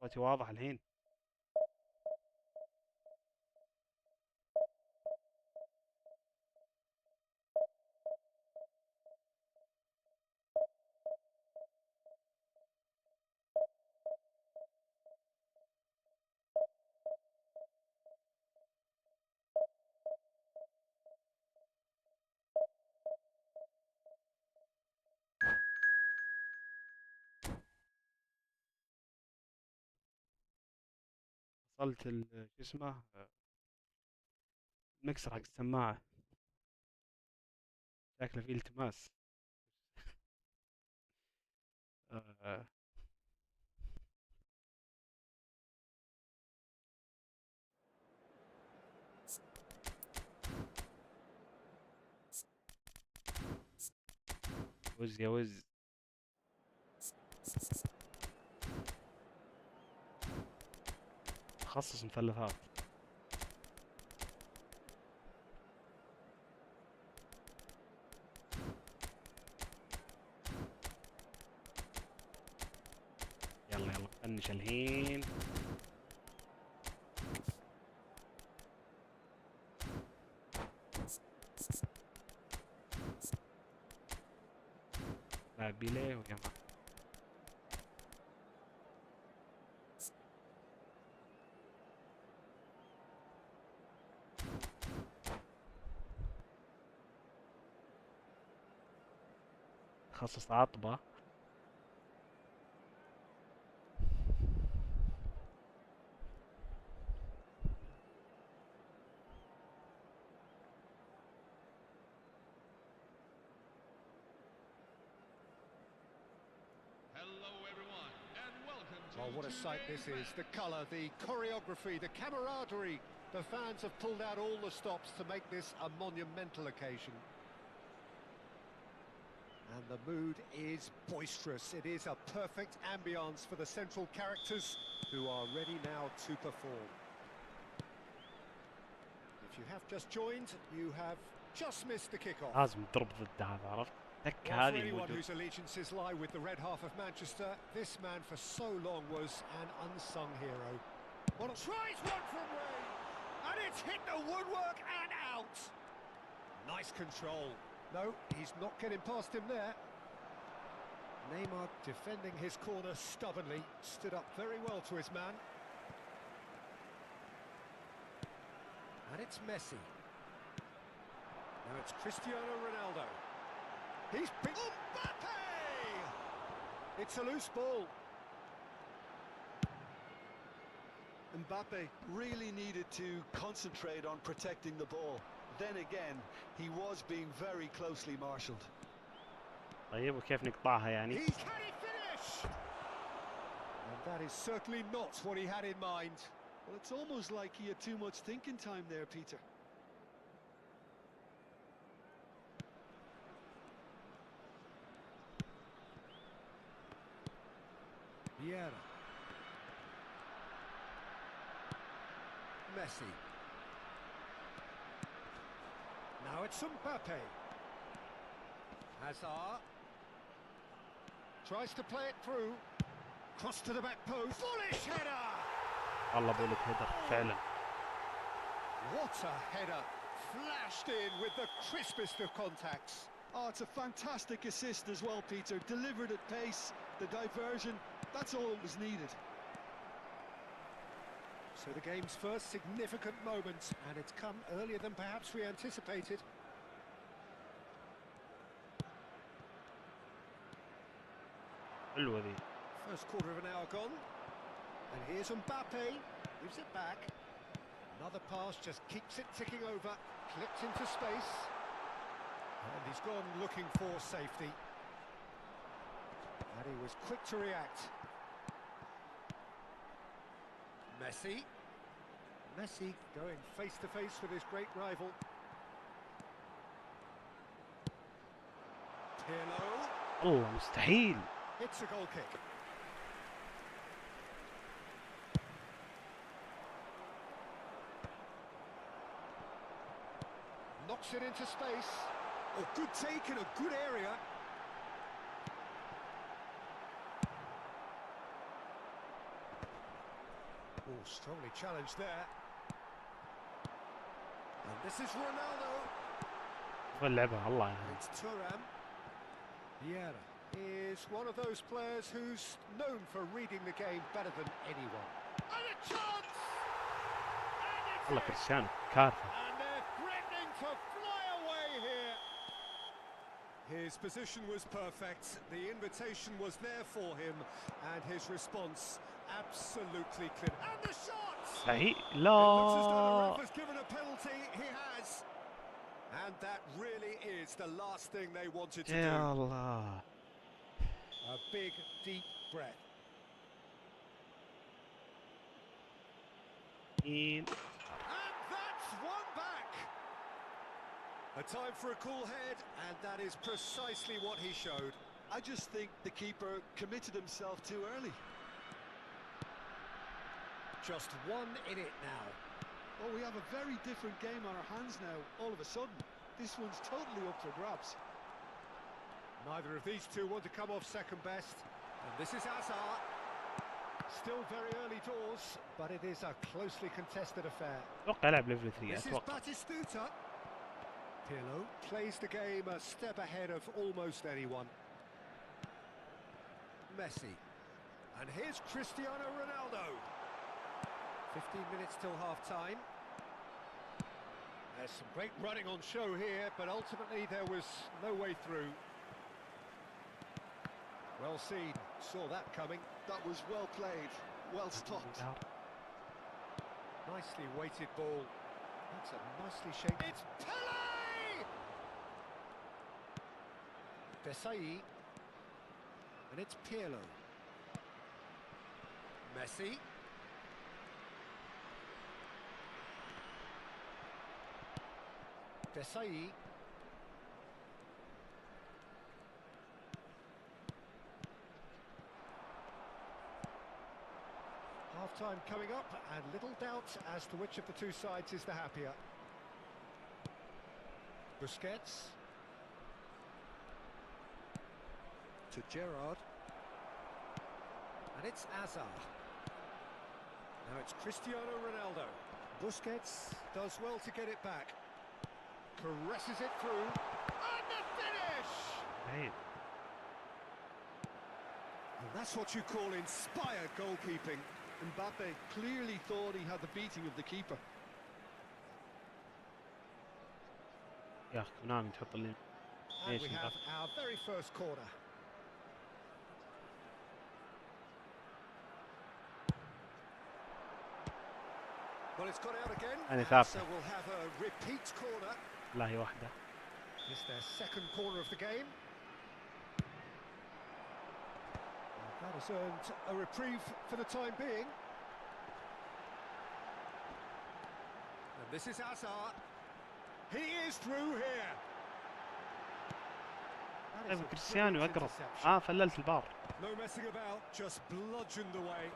صوتي واضح الحين. وصلت شو اسمه المكسر حق السماعة، شكله فيه التماس. آه، وز يا وز. تخصص مثلثات. يلا يلا فنش الحين. لاعب بيليه وجماعة. تخصص عطبة. Hello, everyone, and welcome to Oh, what a sight this is. The colour, the choreography, the camaraderie. The fans have pulled out all the stops to make this a monumental occasion. And the mood is boisterous. It is a perfect ambience for the central characters who are ready now to perform. If you have just joined, you have just missed the kickoff. لازم تضرب ضد هذا، عرفت؟ Well, تكة for هذه anyone الموجودة. whose allegiances lie with the red half of Manchester, this man for so long was an unsung hero. Well, tries one from range, and it's hit the woodwork and out. Nice control. No, he's not getting past him there. Neymar defending his corner stubbornly, stood up very well to his man. And it's Messi. Now it's Cristiano Ronaldo. He's big. Mbappe! It's a loose ball. Mbappe really needed to concentrate on protecting the ball. Then again, he was being very closely marshalled. طيب وكيف نقطعها يعني؟ Can he finish? And that is certainly not what he had in mind. Well, it's almost like he had too much thinking time there, Peter. Vieira. Messi. Now it's Mbappe. Hazard. Tries to play it through. Cross to the back post. Bullish header! والله بقولك هيدر فعلا. What a header! Flashed in with the crispest of contacts. Oh, it's a fantastic assist as well, Peter. Delivered at pace, the diversion, that's all that was needed. So the game's first significant moment, and it's come earlier than perhaps we anticipated. حلوة ذي. First quarter of an hour gone. And here's Mbappe, gives it back. Another pass, just keeps it ticking over, clipped into space. And he's gone looking for safety. And he was quick to react. Messi. Messi going face to face with his great rival. Pirlo. والله مستحيل. It's a goal kick. Knocks it into space. Oh, good take in a good area. Oh, strongly challenged there. And this is Ronaldo. لعبها الله يعني. It's Thuram. Vieira is one of those players who's known for reading the game better than anyone. And a chance! And it's والله in! كريستيانو كارثة. And they're threatening to fly away here. His position was perfect. The invitation was there for him, and his response absolutely clear. And the shot! صحيح It looks as though the لا ref has given a penalty. He has. And that really is the last thing they wanted to do. يا الله. A big, deep breath. مين؟ And that's one back. A time for a cool head, and that is precisely what he showed. I just think the keeper committed himself too early. Just one in it now. Oh, we have a very different game on our hands now, all of a sudden. This one's totally up for grabs. Neither of these two want to come off second best. And this is Hazard. Still very early doors, but it is a closely contested affair. اتوقع لعب ليفل 3 This is اتوقع. Batistuta. Pirlo plays the game a step ahead of almost anyone. Messi. And here's Cristiano Ronaldo. 15 minutes till half-time. There's some great running on show here, but ultimately there was no way through. Well seen, saw that coming. That was well played, well stopped. Nicely weighted ball. That's a nicely shaped... It's Pele! Desailly. And it's Pirlo. Messi. Desailly. Half-time coming up, and little doubt as to which of the two sides is the happier. Busquets. To Gerrard. And it's Hazard. Now it's Cristiano Ronaldo. Busquets does well to get it back. Caresses it through. And the finish! صحيح. And that's what you call inspired goalkeeping. Mbappe clearly thought he had the beating of the keeper. يا اخي كونامي تحط لي And ايش we have our very first corner. Well, it's got out again, And it's and up. so we'll have a repeat corner. لا هي واحدة. It's their second corner of the game. And that has earned a reprieve for the time being. And this is Hazard. He is through here. That is طيب a كريستيانو brilliant اقرب. interception. فللت البار. No messing about, just bludgeoned away.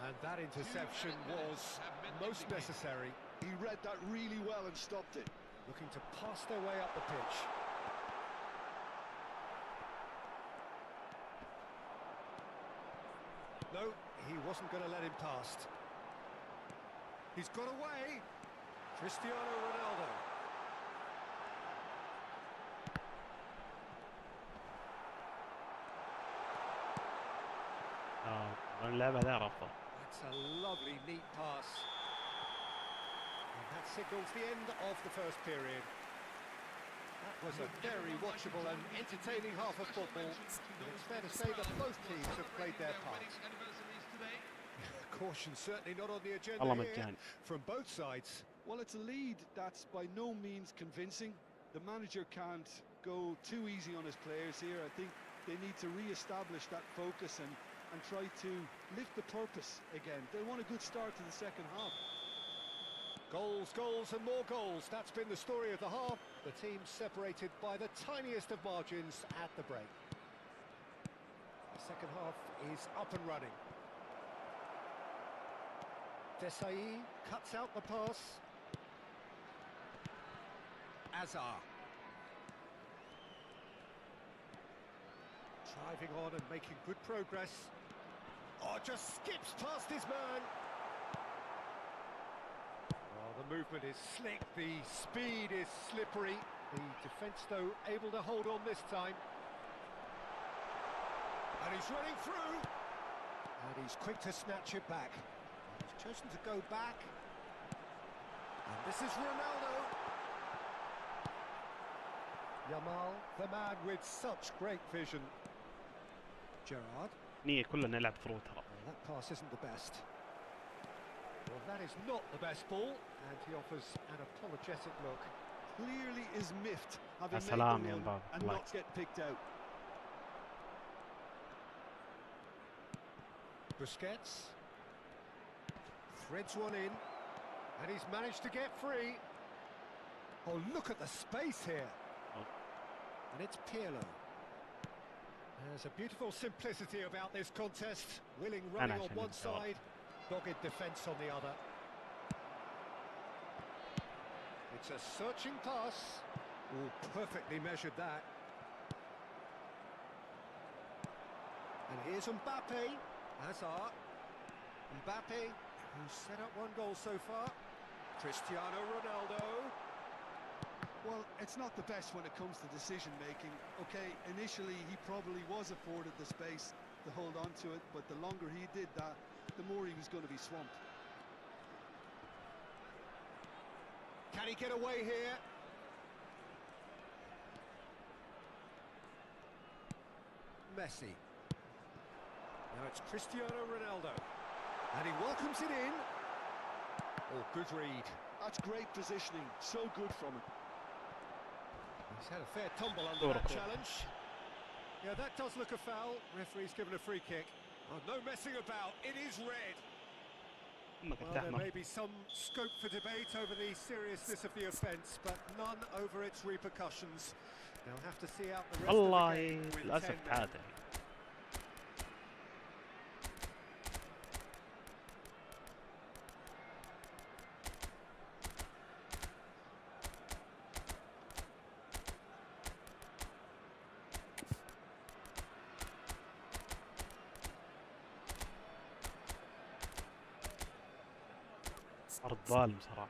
And that interception was most necessary. He read that really well and stopped it. Looking to pass their way up the pitch. No, he wasn't going to let him past. He's got away. Cristiano Ronaldo. اللعبة هذا رفض. That's a lovely, neat pass. And that signals the end of the first period. That was a very watchable and entertaining half of football. And it's fair to say that both teams have played their part. Caution certainly not on the agenda الله here مجاني. from both sides. Well, it's a lead that's by no means convincing. The manager can't go too easy on his players here. I think they need to re-establish that focus and try to lift the purpose again. They want a good start to the second half. Goals, goals and more goals. That's been the story of the half. The teams separated by the tiniest of margins at the break. The second half is up and running. Desailly cuts out the pass. Hazard. Driving on and making good progress. Oh, just skips past his man. Oh, the movement is slick, the speed is slippery. The defence, though, able to hold on this time. And he's running through. And he's quick to snatch it back. He's chosen to go back. And this is Ronaldo. Yamal, the man with such great vision. Gerrard. نية كلنا نلعب ثرو ترى. Well, that pass isn't the best. Well, that is not the best ball, and he offers an apologetic look. Clearly is miffed having made سلام the يا run مبابي، and الله not يكسب. get picked out. Busquets threads one in, and he's managed to get free. Oh, look at the space here. Oh. And it's Pirlo. There's a beautiful simplicity about this contest. Willing running on عشان one الجواب. side, dogged defence on the other. It's a searching pass. Oh, perfectly measured that. And here's Mbappe. Hazard. Mbappe, who's set up one goal so far. Cristiano Ronaldo. Well, it's not the best when it comes to decision making. Okay, initially he probably was afforded the space to hold on to it, but the longer he did that, the more he was going to be swamped. Can he get away here? Messi. Now it's Cristiano Ronaldo. And he welcomes it in. Oh, good read. That's great positioning, so good from him. He's had a fair tumble under that challenge. Yeah, that does look a foul. Referee's given a free kick. Oh, no messing about. It is red. أمك Well, there التحمر. may be some scope for debate over the seriousness of the offence, but none over its repercussions. They'll have to see out the rest of the والله game with 10 للأسف men. تعادل. أرض ظالم صراحة.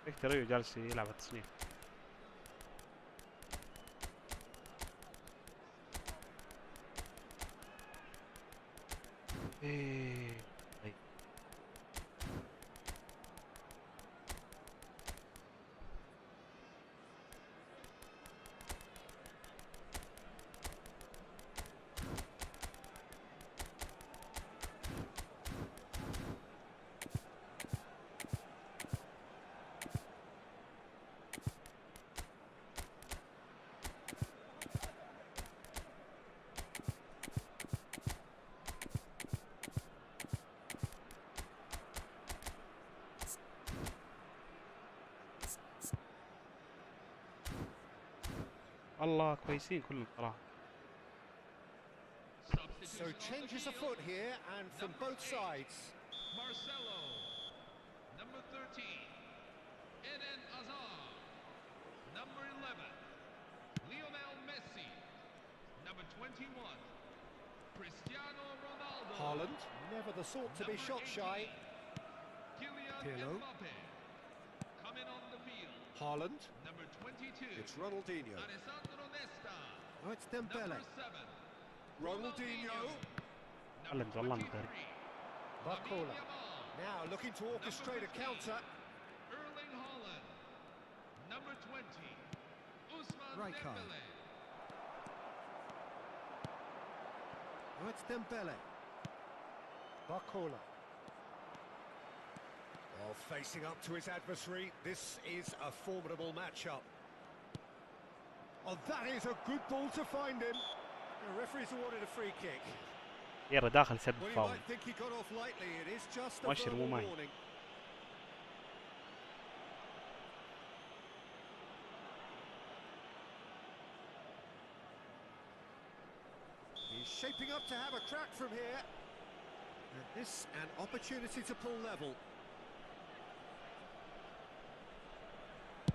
فيكتور أيو جالس يلعب التصنيف. إيه طيب. والله كويسين كلهم صراحة. So changes afoot here, and from both sides. Marcelo. Number 13. Eden Hazard. Number 11. Lionel Messi. Number 21. Cristiano Ronaldo. Haaland, never the sort to be Number shot shy. 18, Kylian Pirlo. Mbappe. Coming on the field. Haaland, Number 22. it's Ronaldinho. Alessandro Nesta. Oh, it's Dembele. Number 7. Ronaldinho. Haaland والله مقرب. Barcola. Now looking to orchestrate a counter. Erling Haaland. Number 20. Ousmane Rijkaard. Dembele. Oh, it's Dembele. Barcola. Oh, facing up to his adversary. This is a formidable matchup. Oh, that is a good ball to find him. The referee's awarded a free kick. يرى داخل سب Well, you فاول. might think he got off lightly. It is just a مؤشر مو verbal معي. warning. He's shaping up to have a crack from here. And this an opportunity to pull level.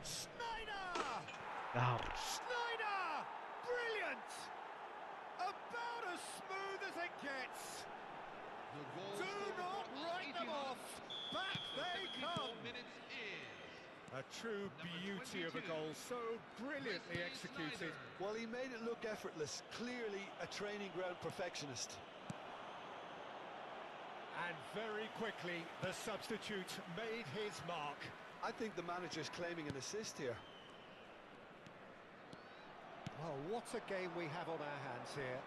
Schneider! دهر. Schneider! Brilliant! About as smooth as it gets. The goal Do scorer not for Al write them Ittihad off. Back after they 74 come. minutes is A true beauty of a 22. goal, so brilliantly Wesley executed. Sneijder. Well, he made it look effortless. Clearly a training ground perfectionist. And very quickly, the substitute made his mark. I think the manager's claiming an assist here. Well, what a game we have on our hands here.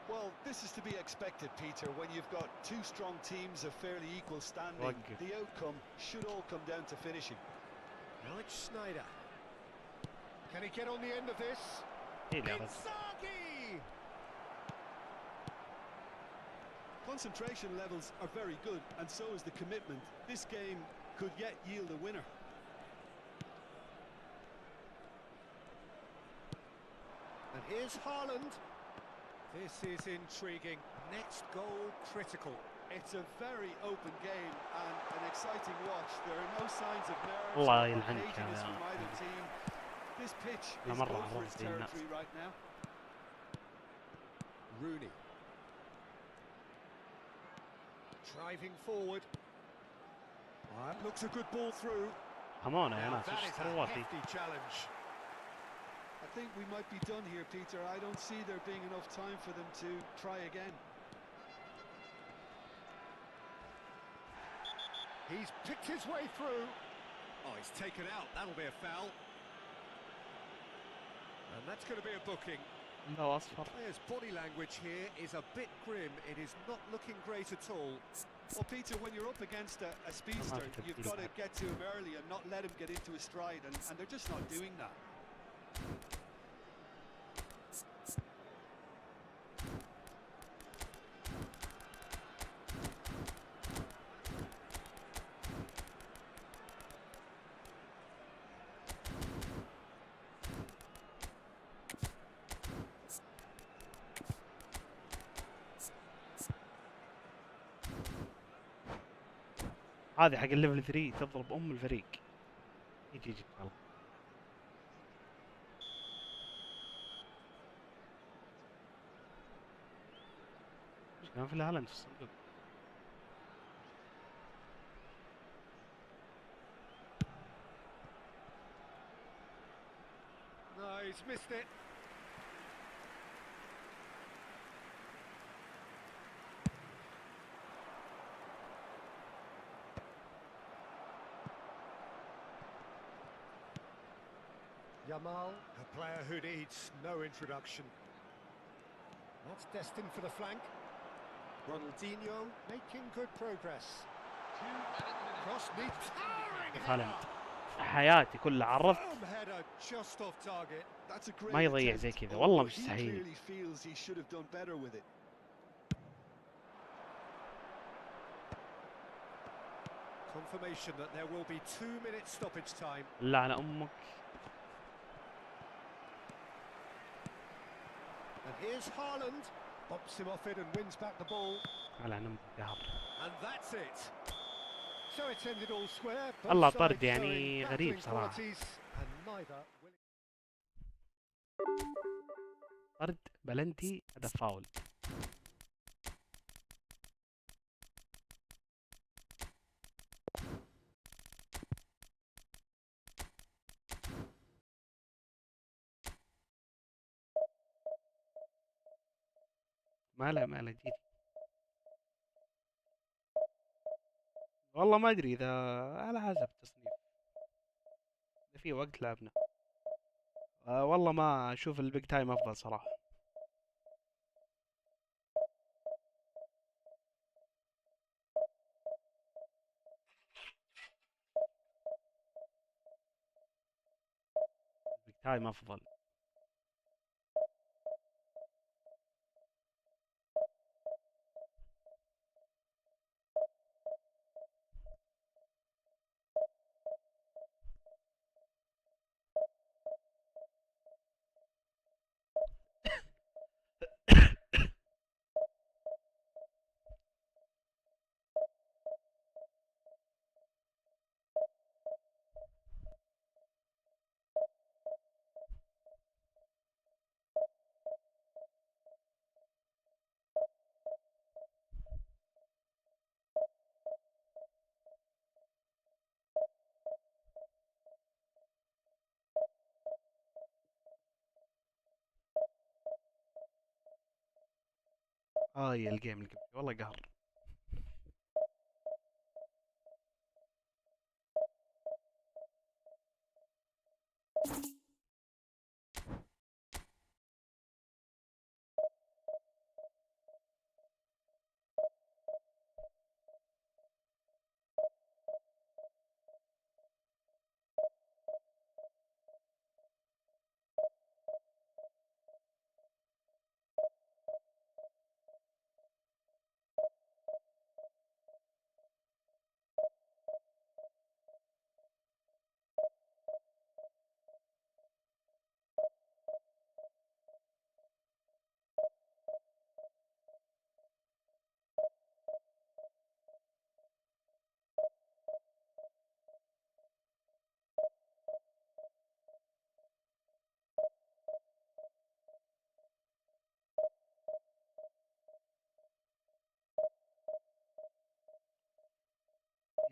Well, this is to be expected, Peter, when you've got two strong teams of fairly equal standing. وقف. The outcome should all come down to finishing. Alex Snyder. Can he get on the end of this? إيه اللي عرفت؟ Inzaghi! Concentration levels are very good, and so is the commitment. This game could yet yield a winner. And here's Haaland. This is intriguing. Next goal critical. It's a very open game and an exciting watch. There are no signs of nerves الله or يلعنك haziness يا from either team. This pitch أنا is مرة good for its عرفت الناس. territory right now. Rooney. Driving forward. That looks a good ball through. همونة يا Now ناس that وش is a ترواتي. hefty challenge. I think we might be done here, Peter. I don't see there being enough time for them to try again. He's picked his way through. Oh, he's taken out. That'll be a foul. And that's going to be a booking. لا أصفر. Players' body language here is a bit grim. It is not looking great at all. Well, Peter, when you're up against a speedster, Come on, you've got to get to him early and not let him get into a stride, and they're just not doing that. هذه حق الليفل 3 تضرب الفريق. يجي يلا. كان في هالاند في الصندوق. No, he's missed it. Yamal, a player who needs no introduction. That's destined for the flank. Ronaldinho making good progress. Cross needs towering هالاند header. في حياتي كلها عرفت Boom, header just off target. That's a great ما يضيع attempt, زي كذا although والله he مستحيل. clearly feels he should have done better with it. Confirmation that there will be 2 minutes stoppage time. لعن أمك. And here's Haaland. Bumps him off it and wins back the ball. لعن أمك قهر. And that's it. So it's ended all square. Both الله sides طرد يعني showing غريب battling صراحة. qualities and neither willing. طرد بلنتي هذا فاول. ما له جيت. والله ما ادري اذا على حسب التصنيف. إذا في وقت لعبنا. والله ما اشوف البيج تايم افضل صراحة. البيج تايم افضل. يا الجيم اللي قبل والله قهر.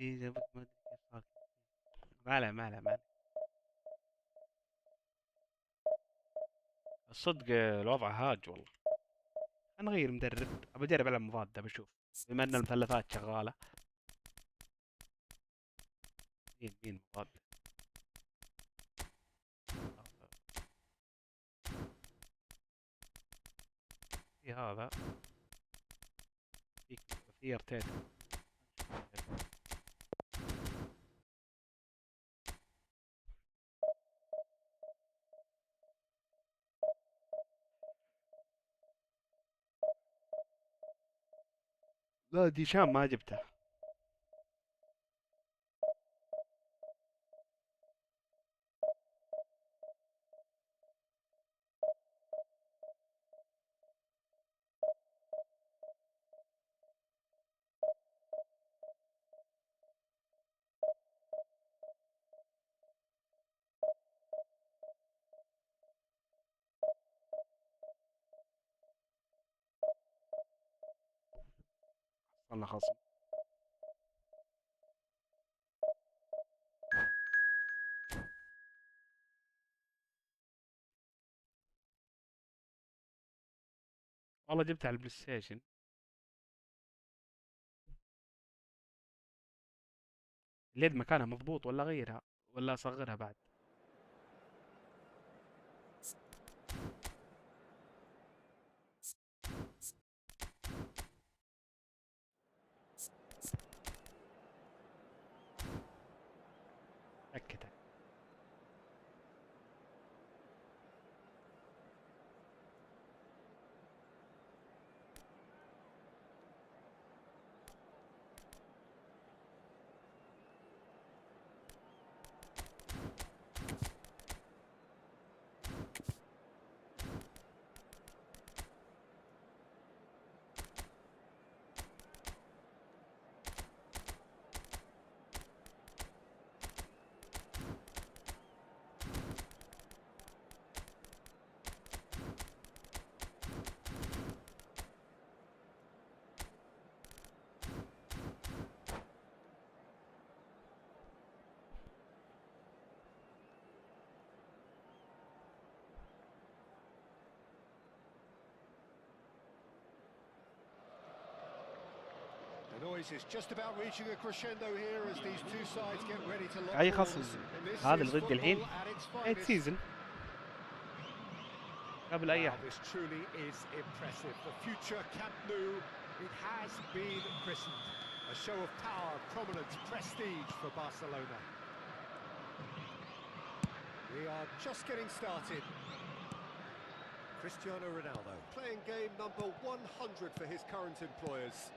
ما أدري كيف صار. ما عليه ما عليه ما عليه. الصدق الوضع هاج والله. نغير مدرب، ابى اجرب العب مضادة بشوف، بما ان المثلثات شغالة. مين مضادة؟ في هذا، في ارتيتا. لا ديشام ما جبته. والله خصم. والله جبتها على البلاي ستيشن. اليد مكانها مضبوط ولا اغيرها ولا اصغرها بعد؟ اكدها. The noise is just about reaching a crescendo here as these two sides get ready to lock اي خصم horns. And this هذا is اللي ضد الحين. football at its ايت finest. سيزون قبل اي Wow, احد. this truly is impressive. The future Camp Nou, it has been christened. A show of power, prominence, prestige for Barcelona. We are just getting started. Cristiano Ronaldo playing game number 100 for his current employers.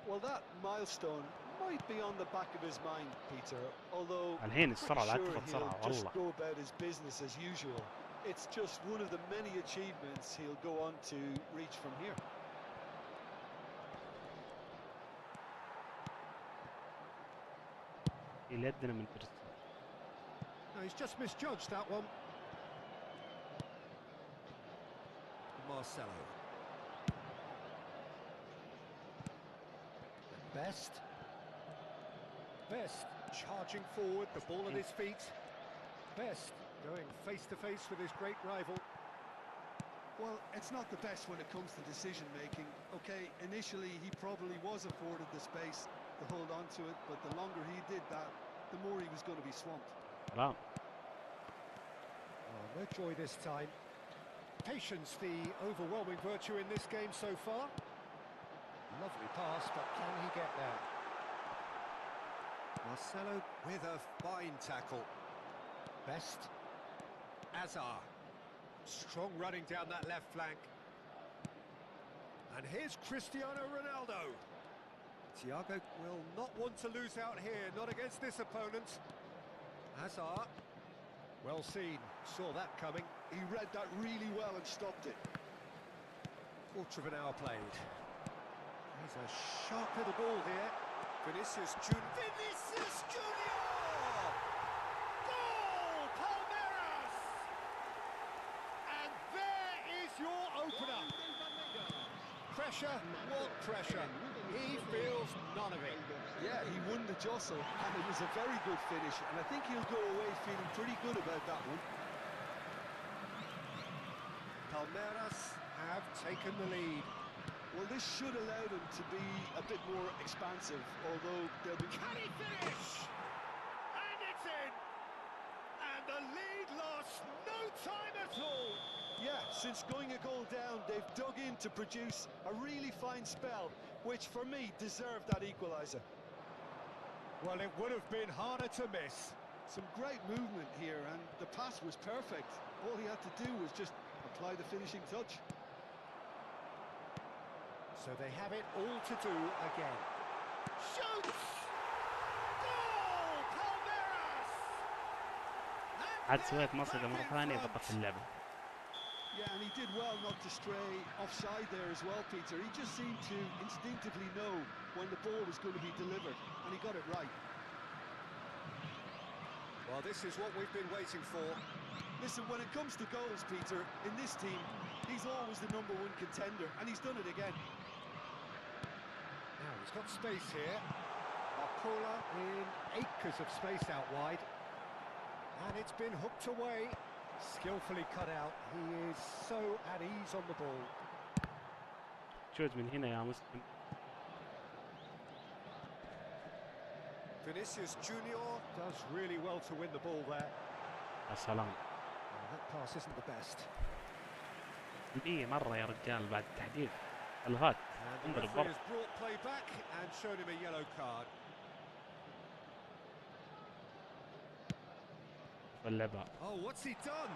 Well, that milestone might be on the back of his mind, Peter, although الحين I'm السرعة لا pretty sure تفضل سرعة he'll just والله. go about his business as usual. It's just one of the many achievements he'll go on to reach from here. يلدنا من ترس. No, he's just misjudged that one. Marcelo. Best. Best charging forward, the ball at his feet. Best going face to face with his great rival. Well, it's not the best when it comes to decision making. Okay, initially he probably was afforded the space to hold on to it, but the longer he did that, the more he was going to be swamped. سلام. Oh, no joy this time. Patience, the overwhelming virtue in this game so far. Lovely pass, but can he get there? Marcelo with a fine tackle. Best. Azar. Strong running down that left flank. And here's Cristiano Ronaldo. Thiago will not want to lose out here, not against this opponent. Hazard. Well seen, saw that coming. He read that really well and stopped it. Quarter of an hour played. He's a sharp little ball here. Vinicius Junior. Vinicius Junior! Goal! Palmeiras! And there is your opener. pressure? What pressure? He feels none of it. Yeah, he won the jostle, and it was a very good finish, and I think he'll go away feeling pretty good about that one. Palmeiras have taken the lead. Well, this should allow them to be a bit more expansive, although they'll be... Can he finish? And it's in! And the lead lost no time at all. Yeah, since going a goal down, they've dug in to produce a really fine spell, which for me deserved that equaliser. Well, it would have been harder to miss. Some great movement here, and the pass was perfect. All he had to do was just apply the finishing touch. So they have it all to do again. Shoots! Goal! Palmeiras! عاد سويت مصيدة مرة ثانية ضبط اللعبة. Yeah, and he did well not to stray offside there as well, Peter. He just seemed to instinctively know when the ball was going to be delivered, and he got it right. Well, this is what we've been waiting for. Listen, when it comes to goals, Peter, in this team, he's always the #1 contender, and he's done it again. Now, he's got space here. Barcola in acres of space out wide. And it's been hooked away. Skillfully cut out. He is so at ease on the ball. شوت من هنا يا مسلم. Vinicius Junior does really well to win the ball there. يا سلام. That pass isn't the best. سلبية مرة يا رجال بعد التحديد. الغات. And the انظر referee الضرب. has brought play back and shown him a yellow card. واللعبة. Oh, what's he done?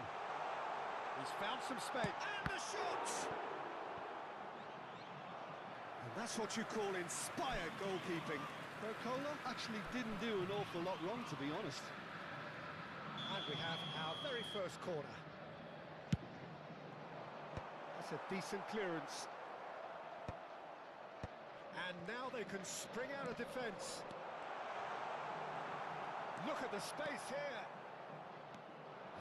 He's found some space. And the shot! And that's what you call inspired goalkeeping. Barcola actually didn't do an awful lot wrong, to be honest. And we have our very first corner. That's a decent clearance. And now they can spring out of defence. Look at the space here.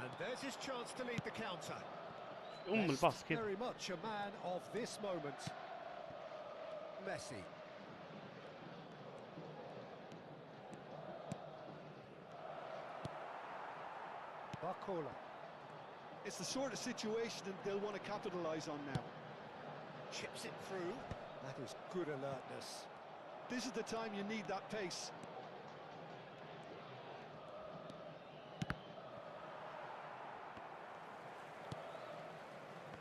And there's his chance to lead the counter. الباص كذا. Very much a man of this moment. Messi. Barcola. It's the sort of situation that they'll want to capitalise on now. Chips it through. That is good alertness. This is the time you need that pace.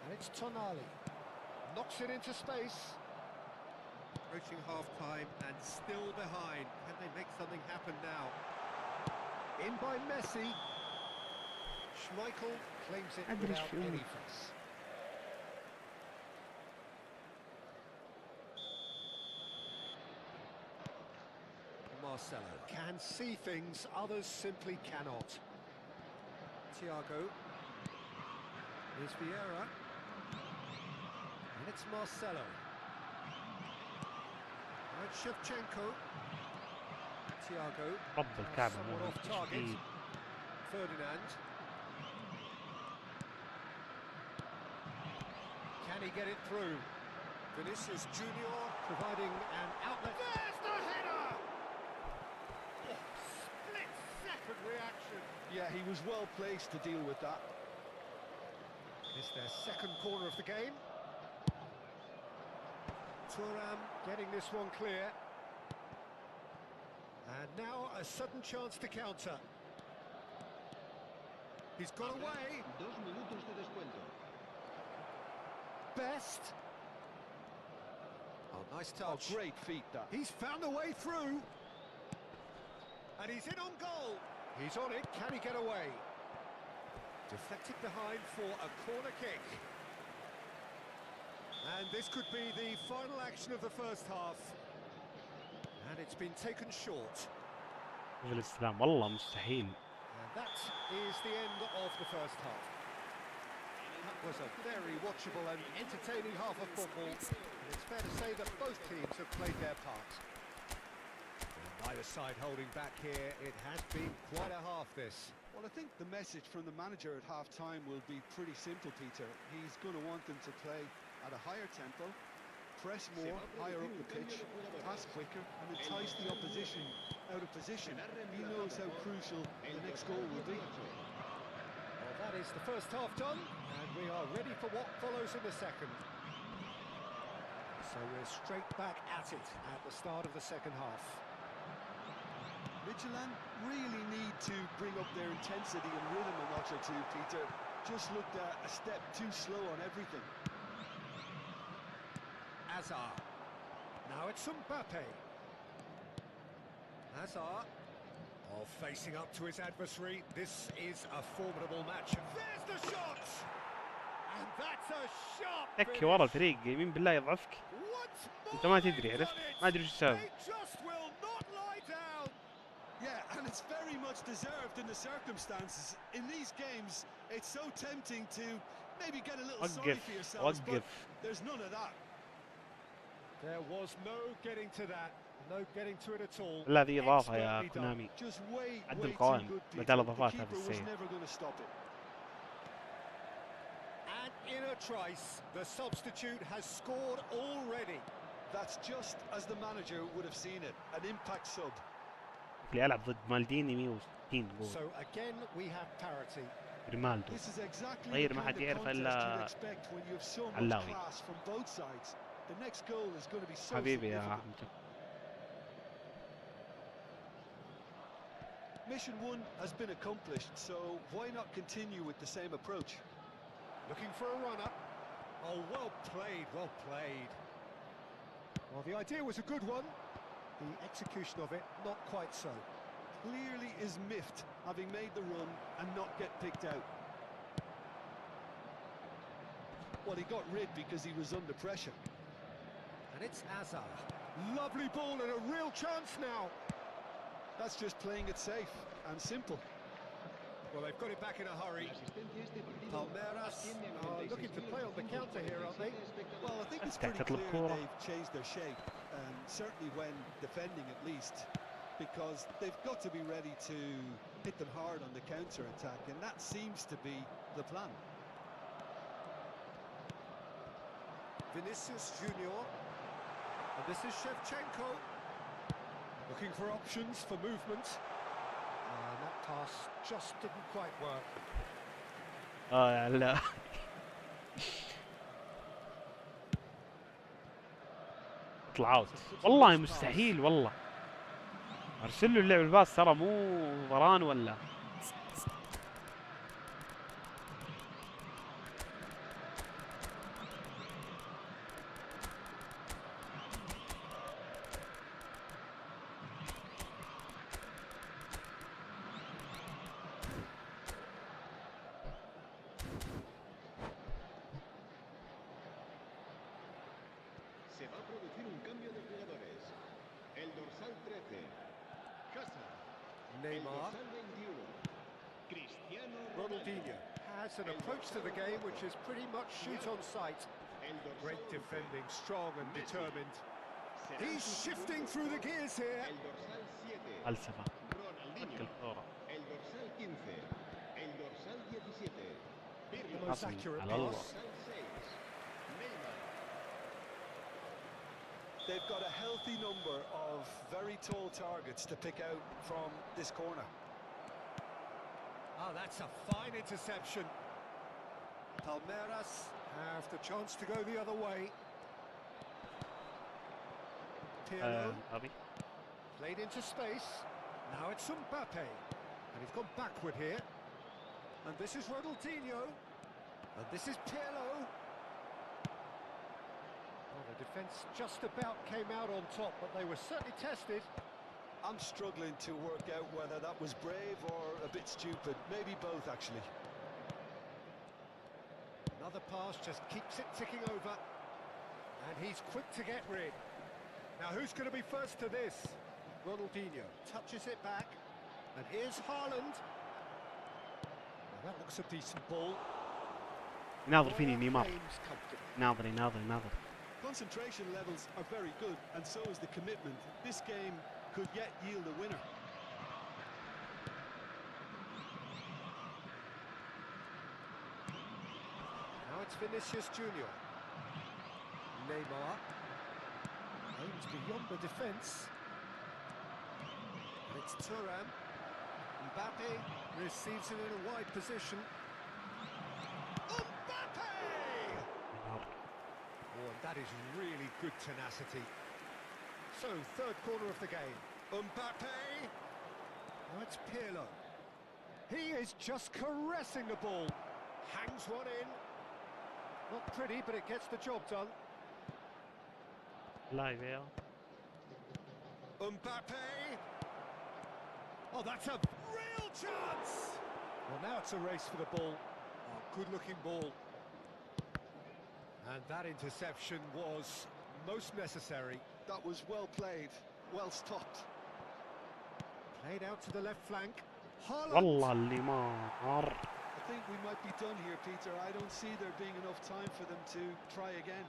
And it's Tonali. Knocks it into space. Approaching half-time and still behind. Can they make something happen now? In by Messi. Schmeichel claims it أدري without شو. any fuss. Marcelo can see things others simply cannot. Thiago. Here's Vieira. And it's Marcelo. Right, Shevchenko. Thiago. رب الكعبة. Somewhat مو off target. تشديد. Ferdinand. Can he get it through? Vinicius Junior providing an outlet. There's the header! Oh, split-second reaction. Yeah, he was well placed to deal with that. It's their second corner of the game. Thuram getting this one clear. And now a sudden chance to counter. He's got away. 2 minutos de descuento. Best. Oh, nice Oh, touch. great feat, that. He's found a way through. And he's in on goal. He's on it. Can he get away? Deflected behind for a corner kick. And this could be the final action of the first half. And it's been taken short. شوف الاستلام والله مستحيل. And that is the end of the first half. That was a very watchable and entertaining half of football. And it's fair to say that both teams have played their part. And neither side holding back here. It has been quite a half, this. Well, I think the message from the manager at half-time will be pretty simple, Peter. He's going to want them to play at a higher tempo, press more, higher up the pitch, pass quicker, and entice the opposition out of position. He knows how crucial the next goal will be. Well, that is the first half done, and we are ready for what follows in the second. So we're straight back at it at the start of the second half. Midtjylland really need to bring up their intensity and rhythm a notch or two, Peter. Just looked a step too slow on everything. Hazard. Now it's Mbappe. Hazard. Oh, facing up to his adversary. This is a formidable match. There's the shot! And that's a shot! تكي ورا الفريق يمين بالله يضعفك. انت ما تدري عرفت؟ ما ادري ايش تسوي. Yeah, and it's very much deserved in the circumstances. In these games, it's so tempting to maybe get a little sorry for yourselves, but there's none of that. There was no getting to that, no getting to it at all. الذي إضافة يا كونامي. Just way عدل too القوائم good, بدل Peter. إضافات The هذا keeper was السيء. never going to stop it. And in a trice, the substitute has scored already. That's just as the manager would have seen it, an impact sub. اللي ألعب ضد مالديني 160 جول. So again we have parity. ريمالدو. This is exactly غير the ما kind حد of يعرف contest إلا you'd expect when you have so much علاوي. class from both sides. The next goal is going to be so حبيبي يا significant. أحمد. Mission 1 has been accomplished, so why not continue with the same approach? Looking for a runner. Oh, well played, well played. Well, the idea was a good one. The execution of it, not quite so. Clearly is miffed, having made the run and not get picked out. Well, he got rid because he was under pressure. And it's Hazard. Lovely ball and a real chance now. That's just playing it safe and simple. Well, they've got it back in a hurry. Palmeiras are looking to play on the counter here, aren't they? Well, I think it's pretty clear they've changed their shape, certainly when defending at least, because they've got to be ready to hit them hard on the counter-attack, and that seems to be the plan. Vinicius Junior. And this is Shevchenko. Looking for options for movement. And that pass just didn't quite work. لا. اطلعوا والله مستحيل والله. ارسل له اللعب الباص ترى مو وران ولا. Se va a producir un cambio de jugadores. El dorsal 13, Casa. El Neymar. dorsal 21, Cristiano Ronaldinho has an approach to the game which is pretty much shoot on sight. El dorsal Great 11, defending, strong and determined. será He's sustituido shifting through the gears here. El dorsal 7, فلسفة. Ronaldinho. الكورة. El dorsal 15, el dorsal 17, The Pirlo. most حصل accurate على الله. pass. Dorsal 6, Neymar. They've got a healthy number of very tall targets to pick out from this corner. Ah, that's a fine interception. Palmeiras have the chance to go the other way. Pirlo غبي. played into space. Now it's Mbappe. And he's gone backward here. And this is Ronaldinho. And this is Pirlo. Well, the defence just about came out on top, but they were certainly tested. I'm struggling to work out whether that was brave or a bit stupid. Maybe both, actually. Another pass just keeps it ticking over. And he's quick to get rid. Now who's going to be first to this? Ronaldinho touches it back. And here's Haaland. Well, that looks a decent ball. يناظر فيني نيمار. Game's comfortable. ناظر يناظر يناظر. Concentration levels are very good, and so is the commitment. This game could yet yield a winner. Now it's Vinicius Junior. Neymar. It's beyond the defence. And it's Thuram. Mbappe receives it in a wide position. Mbappe! Oh, and that is really good tenacity. So, third corner of the game. Mbappe! Now it's Pirlo. He is just caressing the ball. Hangs one in. Not pretty, but it gets the job done. Live here. Mbappe! Oh, that's a real chance! Well, now it's a race for the ball. Oh, good-looking ball. And that interception was most necessary. That was well played, well stopped. Played out to the left flank. Haaland! والله اللي مار. I think we might be done here, Peter. I don't see there being enough time for them to try again.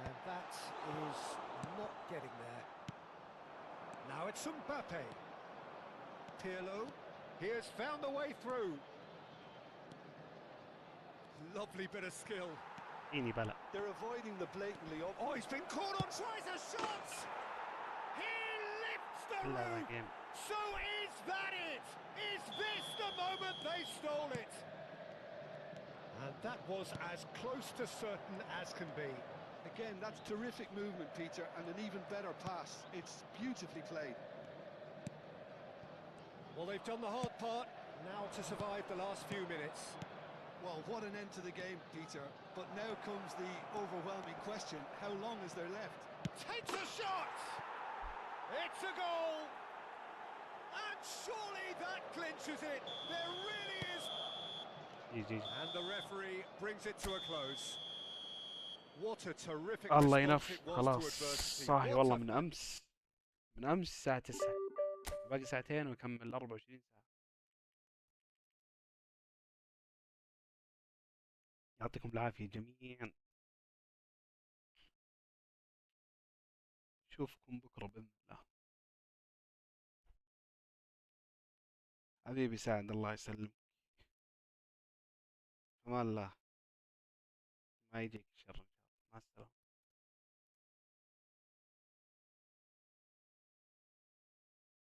And that is not getting there. Now it's Mbappe. Pirlo, he has found the way through. Lovely bit of skill. فيني بلا. They're avoiding the blatantly obvious. Oh, he's been caught on, tries a shot! He lifts the لا لا roof! جيم. So is that it? Is this the moment they stole it? And that was as close to certain as can be. Again, that's terrific movement, Peter, and an even better pass. It's beautifully played. Well, they've done the hard part, now to survive the last few minutes. Well, what an end to the game, Peter. But now comes the overwhelming question, how long is there left? Takes a shot! It's a goal! And surely that clinches it. There really is. GG. And the referee brings it to a close. What a terrific الله response ينف. it was to خلاص adversity. صاحي What والله a- من امس. من امس الساعة 9. باقي ساعتين ويكمل 24 ساعة. يعطيكم العافية جميعا. نشوفكم بكرة بإذن الله. حبيبي سعد الله يسلمك. أمان الله. ما يجيك شر إن شاء الله. مع السلامة.